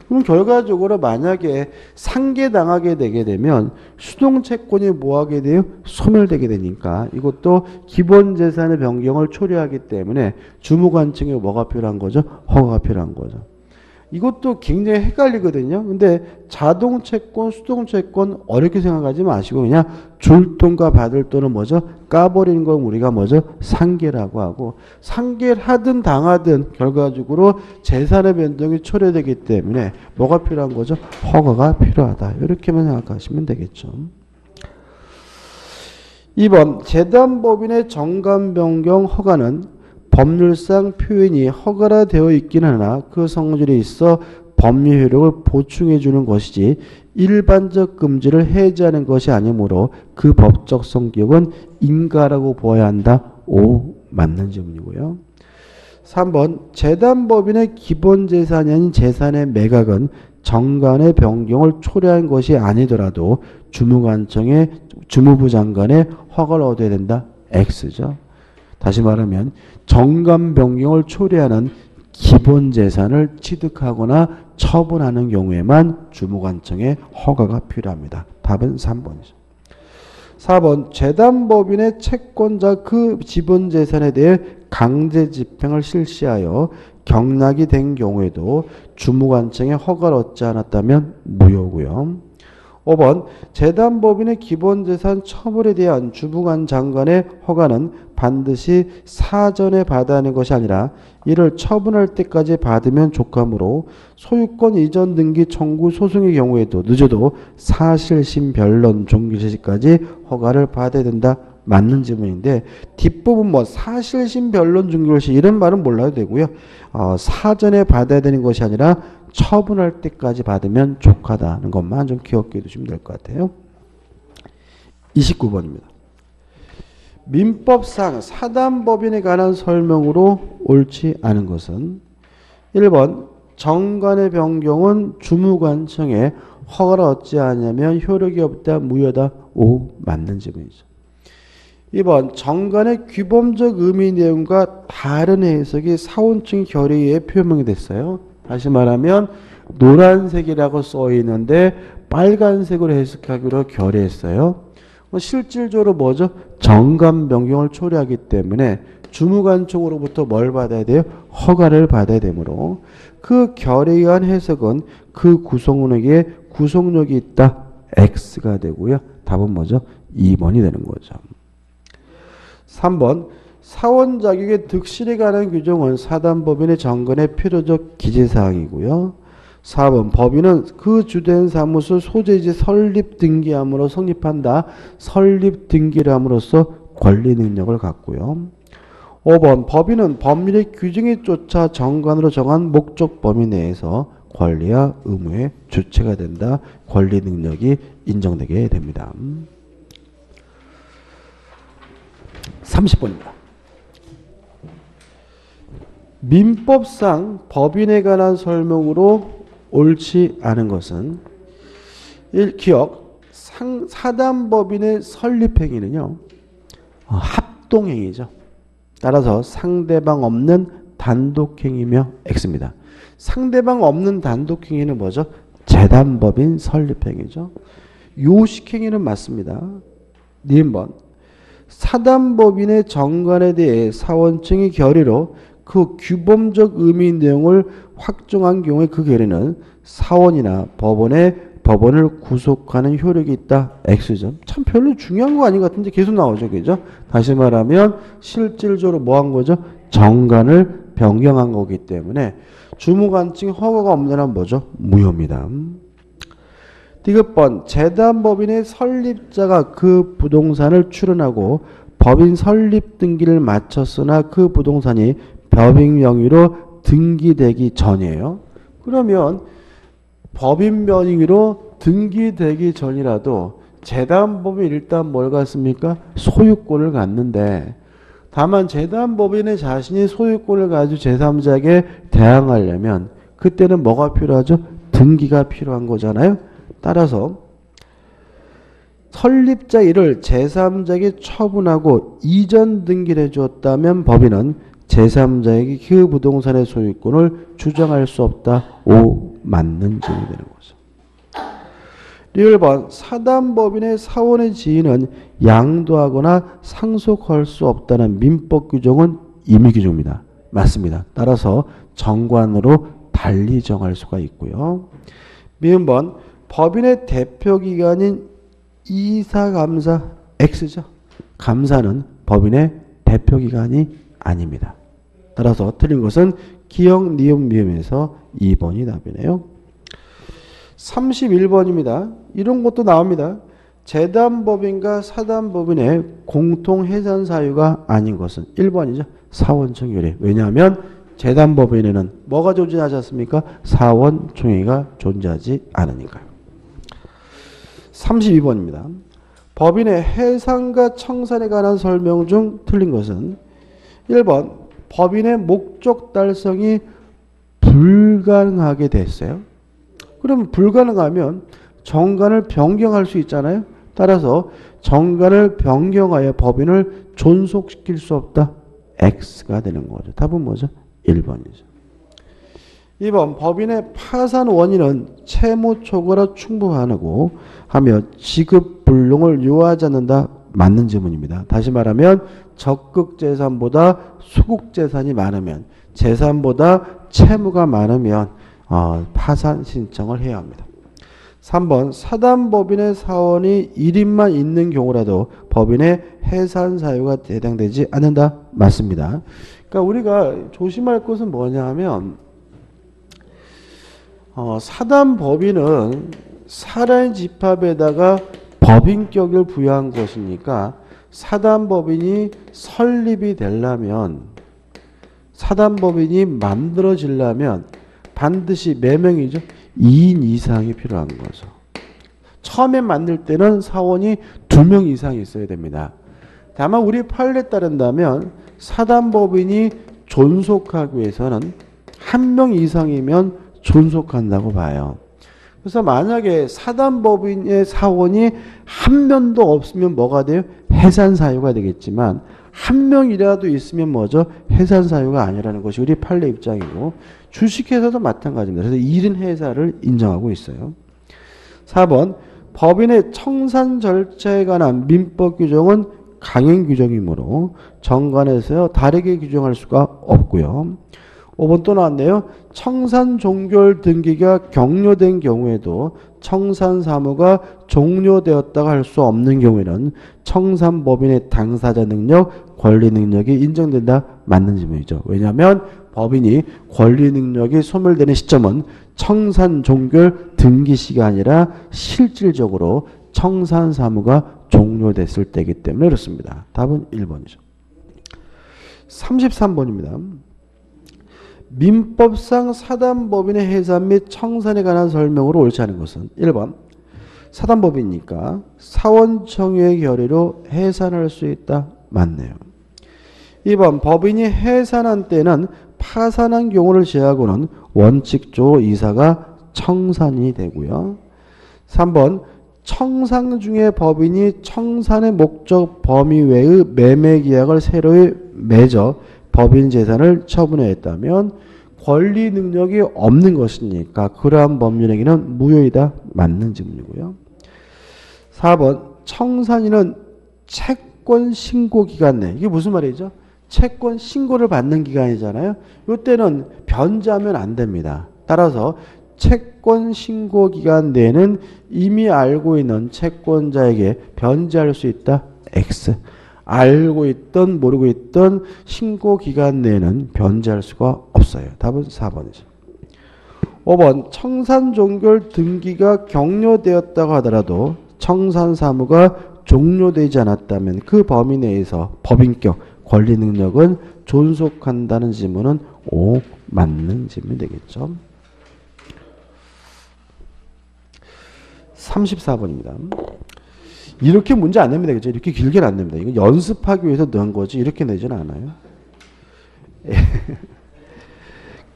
그럼 결과적으로 만약에 상계당하게 되게 되면 수동채권이 뭐하게 돼요? 소멸되게 되니까 이것도 기본재산의 변경을 초래하기 때문에 주무관청에 뭐가 필요한 거죠? 허가가 필요한 거죠. 이것도 굉장히 헷갈리거든요. 근데 자동채권, 수동채권 어렵게 생각하지 마시고 그냥 줄 돈과 받을 돈은 뭐죠? 까버리는 건 우리가 뭐죠? 상계라고 하고 상계를 하든 당하든 결과적으로 재산의 변동이 초래되기 때문에 뭐가 필요한 거죠? 허가가 필요하다. 이렇게만 생각하시면 되겠죠. 2번 재단법인의 정관 변경 허가는 법률상 표현이 허가라 되어 있긴 하나 그 성질이 있어 법률 효력을 보충해 주는 것이지 일반적 금지를 해제하는 것이 아니므로 그 법적 성격은 인가라고 보아야 한다. 오, 맞는 질문이고요. 3번 재단법인의 기본재산이 아닌 재산의 매각은 정관의 변경을 초래한 것이 아니더라도 주무관청의 주무부 장관의 허가를 얻어야 된다. X죠. 다시 말하면 정관 변경을 초래하는 기본 재산을 취득하거나 처분하는 경우에만 주무관청의 허가가 필요합니다. 답은 3번이죠. 4번 재단법인의 채권자 그 지분 재산에 대해 강제 집행을 실시하여 경락이 된 경우에도 주무관청의 허가를 얻지 않았다면 무효고요. 5번 재단법인의 기본재산 처분에 대한 주무관 장관의 허가는 반드시 사전에 받아야 하는 것이 아니라 이를 처분할 때까지 받으면 족하므로 소유권 이전 등기 청구 소송의 경우에도 늦어도 사실심 변론 종결시까지 허가를 받아야 된다. 맞는 질문인데 뒷부분 뭐 사실심 변론 종결시 이런 말은 몰라도 되고요. 사전에 받아야 되는 것이 아니라 처분할 때까지 받으면 족하다는 것만 좀 기억해 두시면 될 것 같아요. 29번입니다. 민법상 사단법인에 관한 설명으로 옳지 않은 것은 1번 정관의 변경은 주무관청에 허가를 얻지 않으면 효력이 없다. 무효다. 오, 맞는 질문이죠. 2번 정관의 규범적 의미 내용과 다른 해석이 사원청 결의에 표명이 됐어요. 다시 말하면 노란색이라고 써 있는데 빨간색으로 해석하기로 결의했어요. 실질적으로 뭐죠? 정관 변경을 초래하기 때문에 주무관청으로부터 뭘 받아야 돼요? 허가를 받아야 되므로 그 결의에 의한 해석은 그 구성원에게 구속력이 있다. X가 되고요. 답은 뭐죠? 2번이 되는 거죠. 3번 사원 자격의 득실에 관한 규정은 사단법인의 정관의 필요적 기재사항이고요. 4번 법인은 그 주된 사무소 소재지 설립 등기함으로 성립한다. 설립 등기를 함으로써 권리 능력을 갖고요. 5번 법인은 법률의 규정에 쫓아 정관으로 정한 목적 범위 내에서 권리와 의무의 주체가 된다. 권리 능력이 인정되게 됩니다. 30번입니다. 민법상 법인에 관한 설명으로 옳지 않은 것은 1. 기억 사단법인의 설립행위는요. 합동행위죠. 따라서 상대방 없는 단독행위며 X입니다. 상대방 없는 단독행위는 뭐죠? 재단법인 설립행위죠. 요식행위는 맞습니다. 니은번 사단법인의 정관에 대해 사원청의 결의로 그 규범적 의미 내용을 확정한 경우에 그 결의는 사원이나 법원을 구속하는 효력이 있다. X죠. 참 별로 중요한 거 아닌 것 같은데 계속 나오죠. 그죠? 다시 말하면 실질적으로 뭐 한 거죠? 정관을 변경한 거기 때문에 주무관청 허가가 없는 한 뭐죠? 무효입니다. 디귿번 재단법인의 설립자가 그 부동산을 출원하고 법인 설립 등기를 마쳤으나 그 부동산이 법인 명의로 등기되기 전이에요. 그러면 법인 명의로 등기되기 전이라도 재단법인 일단 뭘 갖습니까? 소유권을 갖는데 다만 재단법인의 자신이 소유권을 가지고 제3자에게 대항하려면 그때는 뭐가 필요하죠? 등기가 필요한 거잖아요. 따라서 설립자 일을 제3자에게 처분하고 이전 등기를 해주었다면 법인은 제3자에게 그 부동산의 소유권을 주장할 수 없다. 오, 맞는 질문이 되는 거죠. 1번 사단법인의 사원의 지위는 양도하거나 상속할 수 없다는 민법 규정은 임의규정입니다. 맞습니다. 따라서 정관으로 달리 정할 수가 있고요. 미음번 법인의 대표기관인 이사감사 X죠. 감사는 법인의 대표기관이 아닙니다. 따라서 틀린 것은 기역, 니은, 미음에서 2번이 답이네요. 31번입니다. 이런 것도 나옵니다. 재단법인과 사단법인의 공통해산 사유가 아닌 것은 1번이죠. 사원총회례. 왜냐하면 재단법인에는 뭐가 존재하지 않습니까? 사원총회가 존재하지 않으니까요. 32번입니다. 법인의 해산과 청산에 관한 설명 중 틀린 것은 1번 법인의 목적 달성이 불가능하게 됐어요. 그럼 불가능하면 정관을 변경할 수 있잖아요. 따라서 정관을 변경하여 법인을 존속시킬 수 없다. X가 되는 거죠. 답은 뭐죠? 1번이죠. 2번 법인의 파산 원인은 채무 초과로 충분하고 하며 지급 불능을 요하지 않는다. 맞는 질문입니다. 다시 말하면 적극 재산보다 소극 재산이 많으면 재산보다 채무가 많으면 파산 신청을 해야 합니다. 3번 사단법인의 사원이 1인만 있는 경우라도 법인의 해산 사유가 해당되지 않는다. 맞습니다. 그러니까 우리가 조심할 것은 뭐냐 하면 사단법인은 사라인 집합에다가 법인격을 부여한 것이니까 사단법인이 설립이 되려면 사단법인이 만들어지려면 반드시 몇 명이죠? 2인 이상이 필요한 거죠. 처음에 만들 때는 사원이 2명 이상이 있어야 됩니다. 다만 우리 판례에 따른다면 사단법인이 존속하기 위해서는 1명 이상이면 존속한다고 봐요. 그래서 만약에 사단법인의 사원이 1명도 없으면 뭐가 돼요? 해산사유가 되겠지만 1명이라도 있으면 뭐죠? 해산사유가 아니라는 것이 우리 판례 입장이고 주식회사도 마찬가지입니다. 그래서 1인 해사를 인정하고 있어요. 4번 법인의 청산 절차에 관한 민법 규정은 강행 규정이므로 정관에서 다르게 규정할 수가 없고요. 5번 또 나왔네요. 청산 종결 등기가 격려된 경우에도 청산 사무가 종료되었다고 할 수 없는 경우에는 청산법인의 당사자 능력, 권리 능력이 인정된다. 맞는 질문이죠. 왜냐하면 법인이 권리 능력이 소멸되는 시점은 청산 종결 등기 시간이라 실질적으로 청산 사무가 종료됐을 때이기 때문에 그렇습니다. 답은 1번이죠. 33번입니다. 민법상 사단법인의 해산 및 청산에 관한 설명으로 옳지 않은 것은 1번 사단법인이니까 사원청유의 결의로 해산할 수 있다. 맞네요. 2번 법인이 해산한 때는 파산한 경우를 제하고는 원칙적으로 이사가 청산이 되고요. 3번 청산 중에 법인이 청산의 목적 범위 외의 매매 계약을 새로이 맺어 법인 재산을 처분했다면 권리 능력이 없는 것이니까 그러한 법률행위는 무효이다. 맞는 질문이고요. 4번 청산인은 채권 신고 기간 내 이게 무슨 말이죠? 채권 신고를 받는 기간이잖아요. 이때는 변제하면 안 됩니다. 따라서 채권 신고 기간 내에는 이미 알고 있는 채권자에게 변제할 수 있다. X. 알고 있던 모르고 있던 신고 기간 내에는 변제할 수가 없어요. 답은 4번이죠. 5번 청산 종결 등기가 격려되었다고 하더라도 청산 사무가 종료되지 않았다면 그 범위 내에서 법인격 권리 능력은 존속한다는 질문은 O 맞는 질문이 되겠죠. 34번입니다. 이렇게 문제 안 냅니다. 그죠? 이렇게 길게는 안 냅니다. 이거 연습하기 위해서 넣은 거지 이렇게 내지는 않아요.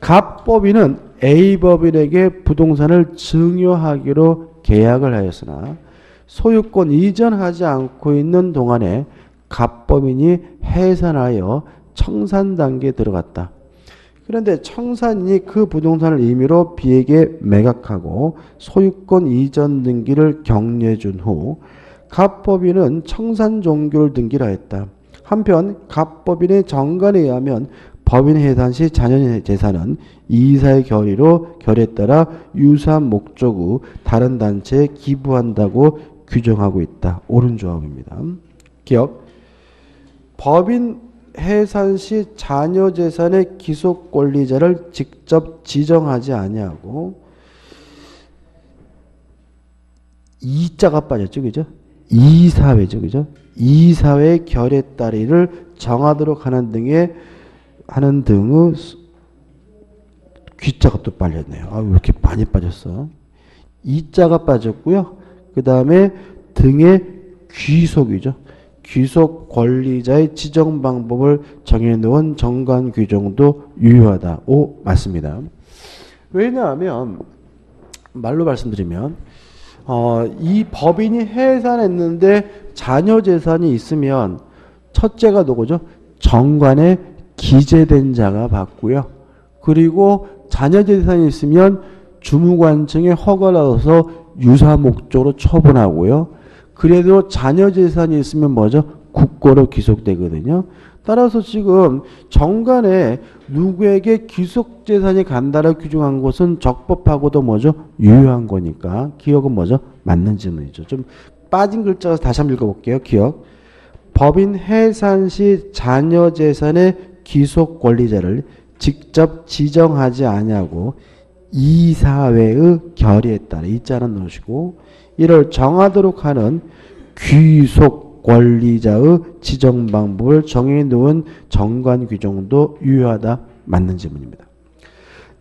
갑법인은 A법인에게 부동산을 증여하기로 계약을 하였으나 소유권 이전하지 않고 있는 동안에 갑법인이 해산하여 청산 단계에 들어갔다. 그런데 청산인이 그 부동산을 임의로 B에게 매각하고 소유권 이전 등기를 격려해 준 후 갑법인은 청산 종교를 등기를 하였다. 한편 갑법인의 정관에 의하면 법인 해산 시 자녀 재산은 이사의 결의로 결의에 따라 유사한 목적 후 다른 단체에 기부한다고 규정하고 있다. 옳은 조합입니다. 기억. 법인 해산 시 자녀 재산의 기속 권리자를 직접 지정하지 아니하고 이자가 빠졌죠. 그죠? 이사회죠. 그죠? 이사회의 결의에 따르기를 정하도록 하는 등의 귀자가 또 빠졌네요. 아, 왜 이렇게 많이 빠졌어? 이자가 빠졌고요. 그 다음에 등의 귀속이죠. 귀속 권리자의 지정 방법을 정해놓은 정관 규정도 유효하다. 오, 맞습니다. 왜냐하면 말로 말씀드리면 이 법인이 해산했는데 자녀 재산이 있으면 첫째가 누구죠? 정관에 기재된 자가 받고요. 그리고 자녀 재산이 있으면 주무관청에 허가를 얻어서 유사 목적으로 처분하고요. 그래도 자녀 재산이 있으면 뭐죠? 국고로 기속되거든요. 따라서 지금 정관에 누구에게 기속 재산이 간다라고 규정한 것은 적법하고도 뭐죠? 유효한 거니까 기억은 뭐죠? 맞는 질문이죠. 좀 빠진 글자가 다시 한번 읽어볼게요. 기억. 법인 해산 시 자녀 재산의 기속 권리자를 직접 지정하지 아니하고 이사회의 결의에 따라 이자는 넣으시고 이를 정하도록 하는 귀속 권리자의 지정 방법을 정해놓은 정관 규정도 유효하다. 맞는 질문입니다.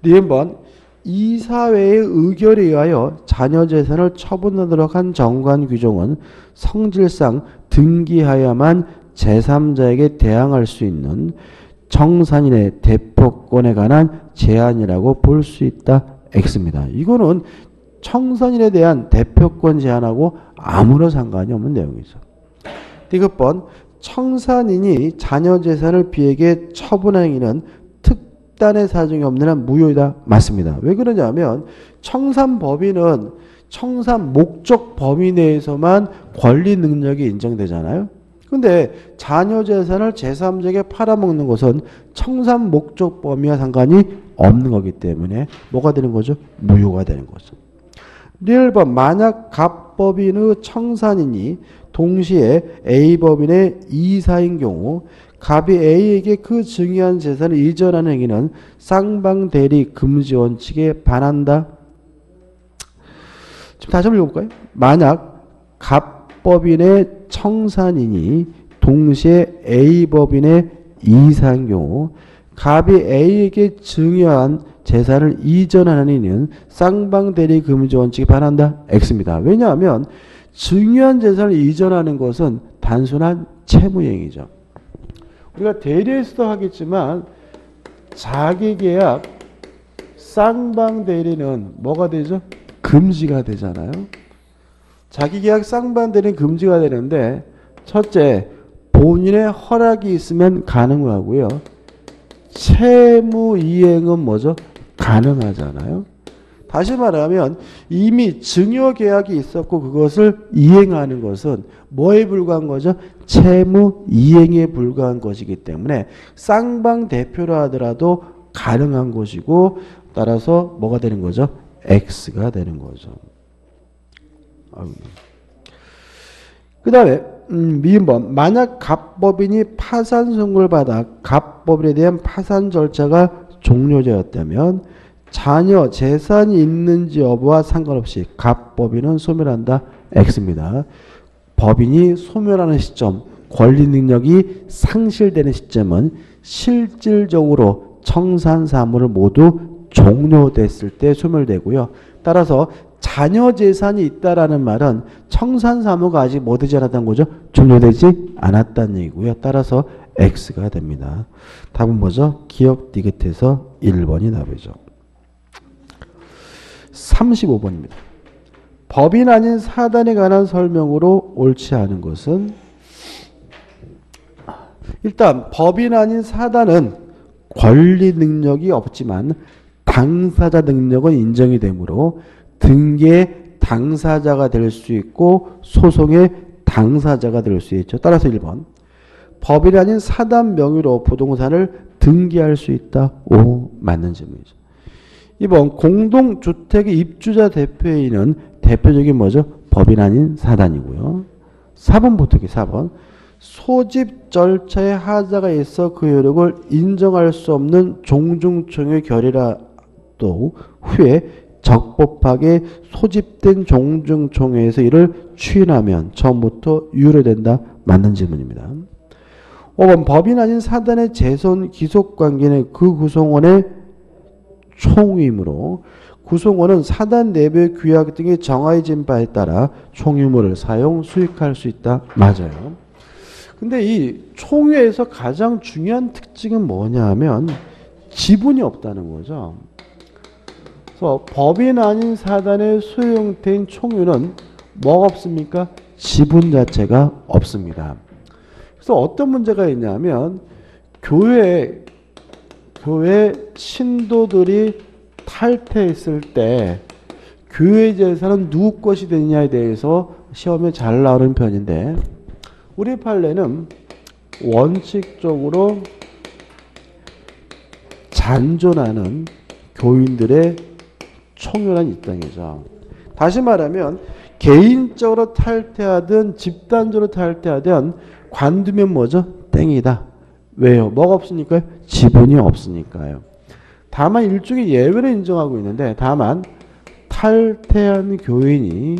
네 번 이사회의 의결에 의하여 자녀 재산을 처분하도록 한 정관 규정은 성질상 등기하여야만 제3자에게 대항할 수 있는 청산인의 대표권에 관한 제한이라고 볼 수 있다. X입니다. 이거는 청산인에 대한 대표권 제한하고 아무런 상관이 없는 내용이죠. 디귿번 청산인이 자녀 재산을 B에게 처분한 행위는 특단의 사정이 없는 한 무효이다. 맞습니다. 왜 그러냐면 청산법인은 청산 목적 범위 내에서만 권리 능력이 인정되잖아요. 근데 자녀 재산을 제3자에게 팔아먹는 것은 청산 목적 범위와 상관이 없는 거기 때문에 뭐가 되는 거죠? 무효가 되는 거죠. 1번 만약 갑법인의 청산인이 동시에 A법인의 이사인 경우 갑이 A에게 그 증여한 재산을 이전하는 행위는 쌍방대리 금지 원칙에 반한다. 좀 다시 한번 읽어볼까요? 만약 갑법인의 청산인이 동시에 A법인의 이사인 경우 갑이 A에게 증여한 재산을 이전하는 행위는 쌍방대리 금지 원칙에 반한다. X입니다. 왜냐하면 증여한 재산을 이전하는 것은 단순한 채무행위죠. 우리가 대리에서도 하겠지만 자기계약 쌍방대리는 뭐가 되죠? 금지가 되잖아요. 자기계약 쌍방대리는 금지가 되는데 첫째, 본인의 허락이 있으면 가능하고요. 채무이행은 뭐죠? 가능하잖아요. 다시 말하면 이미 증여계약이 있었고 그것을 이행하는 것은 뭐에 불과한 거죠? 채무이행에 불과한 것이기 때문에 쌍방대표라 하더라도 가능한 것이고 따라서 뭐가 되는 거죠? X가 되는 거죠. 그 다음에 미인번 만약 갑법인이 파산 선고를 받아 갑법인에 대한 파산 절차가 종료되었다면 자녀 재산이 있는지 여부와 상관없이 갑법인은 소멸한다. X입니다. 법인이 소멸하는 시점, 권리 능력이 상실되는 시점은 실질적으로 청산 사무를 모두 종료됐을 때 소멸되고요. 따라서 자녀 재산이 있다라는 말은 청산사무가 아직 뭐 되지 않았다는 거죠? 종료되지 않았다는 얘기고요. 따라서 X가 됩니다. 답은 뭐죠? 기억 디귿에서 1번이 답이죠. 35번입니다. 법인 아닌 사단에 관한 설명으로 옳지 않은 것은 일단 법인 아닌 사단은 권리 능력이 없지만 당사자 능력은 인정이 되므로 등기의 당사자가 될 수 있고 소송의 당사자가 될 수 있죠. 따라서 1번. 법인 아닌 사단 명의로 부동산을 등기할 수 있다. 오, 맞는 질문이죠. 2번. 공동주택의 입주자 대표인은 대표적인 뭐죠? 법인 아닌 사단이고요. 4번부터 4번. 소집 절차에 하자가 있어 그 효력을 인정할 수 없는 종중총회 결의라도 후에 적법하게 소집된 종중총회에서 이를 추인하면 처음부터 유효된다. 맞는 질문입니다. 5번. 법인 아닌 사단의 재손 기속관계는 그 구성원의 총유이므로 구성원은 사단 내부의 규약 등이 정해진 바에 따라 총유물을 사용 수익할 수 있다. 맞아요. 근데 이 총유에서 가장 중요한 특징은 뭐냐 하면 지분이 없다는 거죠. 그래서 법인 아닌 사단의 소유 형태인 총유는 뭐가 없습니까? 지분 자체가 없습니다. 그래서 어떤 문제가 있냐면 교회 신도들이 탈퇴했을 때 교회 재산은 누구 것이 되느냐에 대해서 시험에 잘 나오는 편인데 우리 판례는 원칙적으로 잔존하는 교인들의 총유란 입장이죠. 다시 말하면 개인적으로 탈퇴하든 집단적으로 탈퇴하든 관두면 뭐죠? 땡이다. 왜요? 뭐가 없으니까요? 지분이 없으니까요. 다만 일종의 예외를 인정하고 있는데 다만 탈퇴한 교인이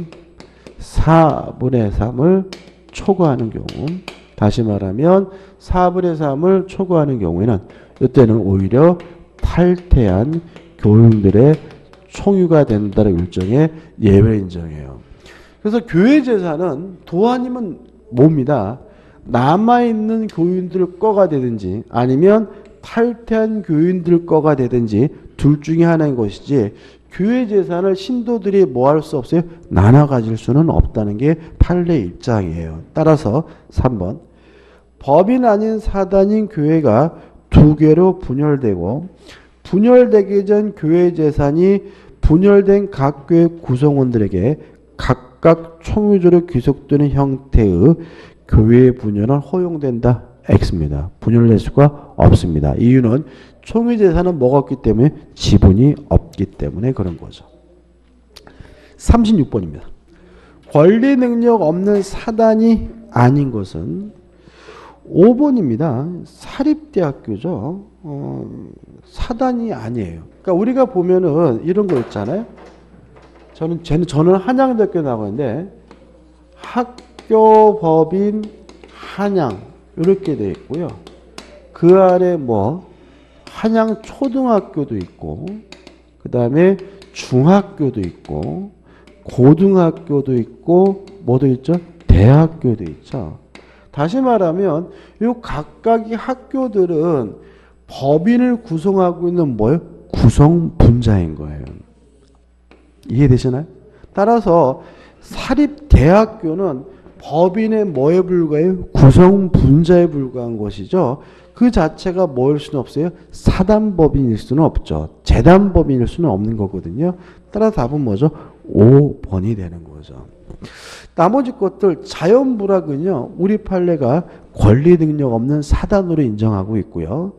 4분의 3을 초과하는 경우 다시 말하면 4분의 3을 초과하는 경우에는 이때는 오히려 탈퇴한 교인들의 총유가 된다는 일종의 예외 인정해요. 그래서 교회 재산은 도안이면 뭡니다. 남아있는 교인들 거가 되든지 아니면 탈퇴한 교인들 거가 되든지 둘 중에 하나인 것이지 교회 재산을 신도들이 뭐 할 수 없어요? 나눠 가질 수는 없다는 게 판례 입장이에요. 따라서 3번. 법인 아닌 사단인 교회가 두 개로 분열되고 분열되기 전 교회 재산이 분열된 각 교회 구성원들에게 각각 총유주로 귀속되는 형태의 교회 분열은 허용된다. X입니다. 분열될 수가 없습니다. 이유는 총유 재산은 뭐가 없기 때문에 지분이 없기 때문에 그런 거죠. 36번입니다. 권리 능력 없는 사단이 아닌 것은 5번입니다. 사립대학교죠. 사단이 아니에요. 그러니까 우리가 보면은 이런 거 있잖아요. 저는 한양대학교 나가는데 학교 법인 한양 이렇게 돼 있고요. 그 아래 뭐 한양 초등학교도 있고 그 다음에 중학교도 있고 고등학교도 있고 뭐도 있죠? 대학교도 있죠. 다시 말하면 이 각각의 학교들은 법인을 구성하고 있는 뭐예요? 구성분자인 거예요. 이해되시나요? 따라서 사립대학교는 법인의 뭐에 불과해요? 구성분자에 불과한 것이죠. 그 자체가 뭐일 수는 없어요? 사단법인일 수는 없죠. 재단법인일 수는 없는 거거든요. 따라서 답은 뭐죠? 5번이 되는 거죠. 나머지 것들 자연불학은요. 우리 판례가 권리 능력 없는 사단으로 인정하고 있고요.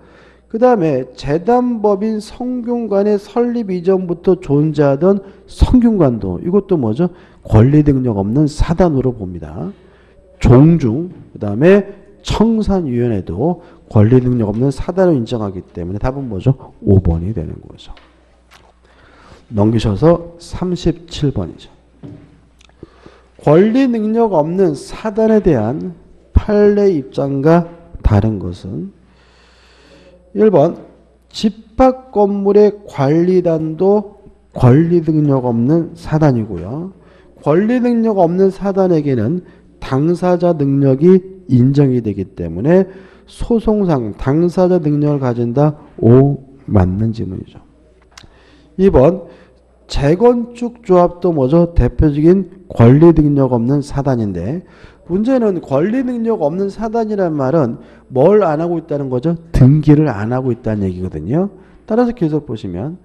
그 다음에 재단법인 성균관의 설립 이전부터 존재하던 성균관도 이것도 뭐죠? 권리 능력 없는 사단으로 봅니다. 종중 그 다음에 청산위원회도 권리 능력 없는 사단으로 인정하기 때문에 답은 뭐죠? 5번이 되는 거죠. 넘기셔서 37번이죠. 권리 능력 없는 사단에 대한 판례 입장과 다른 것은 1번 집합 건물의 관리단도 권리 능력 없는 사단이고요. 권리 능력 없는 사단에게는 당사자 능력이 인정이 되기 때문에 소송상 당사자 능력을 가진다. O 맞는 지문이죠. 2번 재건축 조합도 뭐죠? 대표적인 권리 능력 없는 사단인데 문제는 권리 능력 없는 사단이라는 말은 뭘 안 하고 있다는 거죠? 등기를 안 하고 있다는 얘기거든요. 따라서 계속 보시면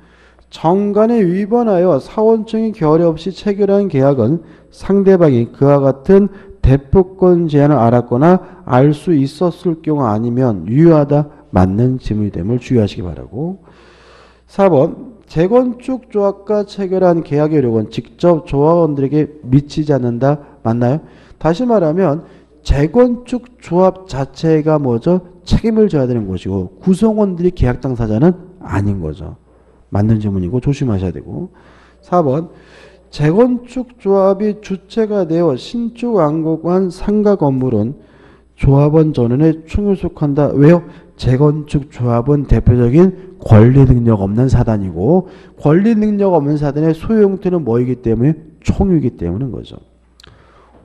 정관에 위반하여 사원청이 결의 없이 체결한 계약은 상대방이 그와 같은 대표권 제한을 알았거나 알 수 있었을 경우 아니면 유효하다. 맞는 지문이 됨을 주의하시기 바라고. 4번 재건축 조합과 체결한 계약의 효력은 직접 조합원들에게 미치지 않는다. 맞나요? 다시 말하면 재건축 조합 자체가 뭐죠? 책임을 져야 되는 것이고 구성원들이 계약 당사자는 아닌 거죠. 맞는 질문이고 조심하셔야 되고. 4번 재건축 조합이 주체가 되어 신축 완공한 상가 건물은 조합원 전원에 총에 속한다. 왜요? 재건축 조합은 대표적인 권리 능력 없는 사단이고 권리 능력 없는 사단의 소유 형태는 뭐이기 때문에 총유이기 때문인 거죠.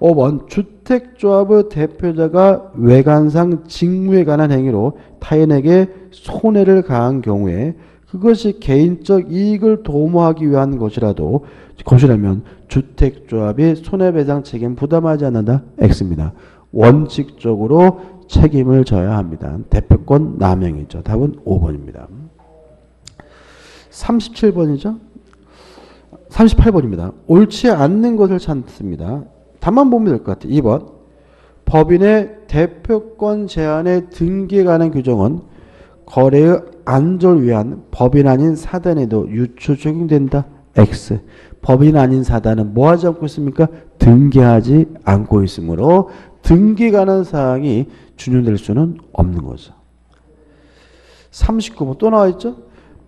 5번 주택조합의 대표자가 외관상 직무에 관한 행위로 타인에게 손해를 가한 경우에 그것이 개인적 이익을 도모하기 위한 것이라면 주택조합이 손해배상 책임 부담하지 않는다. X입니다. 원칙적으로 책임을 져야 합니다. 대표권 남용이죠. 답은 5번입니다. 37번이죠. 38번입니다. 옳지 않는 것을 찾습니다. 답만 보면 될 것 같아요. 2번 법인의 대표권 제한의 등기에 관한 규정은 거래의 안전을 위한 법인 아닌 사단에도 유추 적용된다. X. 법인 아닌 사단은 뭐 하지 않고 있습니까? 등기하지 않고 있으므로 등기에 관한 사항이 준용될 수는 없는 거죠. 39번 또 나와 있죠.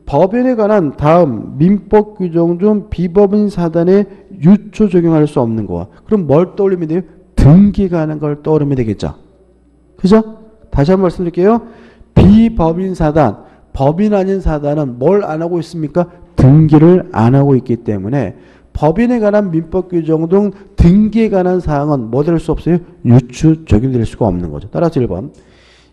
법인에 관한 다음 민법 규정 중 비법인 사단에 유추 적용할 수 없는 거와 그럼 뭘 떠올리면 돼요? 등기가 하는 걸 떠올리면 되겠죠. 그죠? 다시 한번 말씀드릴게요. 비법인 사단, 법인 아닌 사단은 뭘 안 하고 있습니까? 등기를 안 하고 있기 때문에 법인에 관한 민법 규정 등 등기에 관한 사항은 뭐 될 수 없어요? 유추 적용될 수가 없는 거죠. 따라서 1번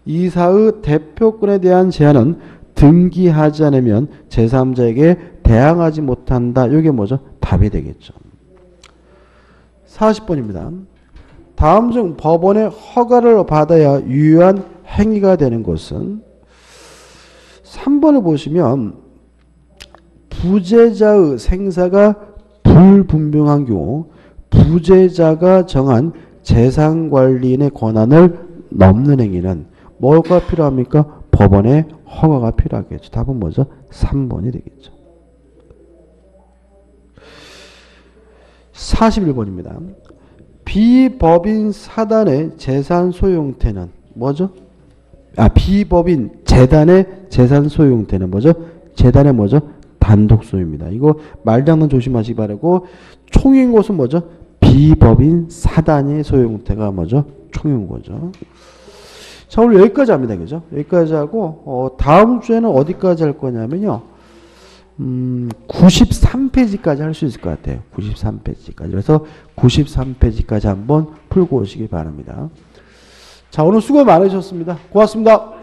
이사의 대표권에 대한 제한은 등기하지 않으면 제3자에게 대항하지 못한다. 이게 뭐죠? 답이 되겠죠. 40번입니다. 다음 중 법원의 허가를 받아야 유효한 행위가 되는 것은 3번을 보시면 부재자의 생사가 불분명한 경우 부재자가 정한 재산관리인의 권한을 넘는 행위는 뭐가 필요합니까? 법원의 허가가 필요하겠죠. 답은 뭐죠? 3번이 되겠죠. 41번입니다. 비법인 사단의 재산 소유 형태는 뭐죠? 비법인 재단의 재산 소유 형태는 뭐죠? 재단의 뭐죠? 단독 소유입니다. 이거 말장난 조심하시기 바라고 총인 것은 뭐죠? 비법인 사단의 소유 형태가 뭐죠? 총인 거죠. 자, 오늘 여기까지 합니다. 그죠? 여기까지 하고, 다음 주에는 어디까지 할 거냐면요. 93페이지까지 할 수 있을 것 같아요. 93페이지까지. 그래서 93페이지까지 한번 풀고 오시기 바랍니다. 자, 오늘 수고 많으셨습니다. 고맙습니다.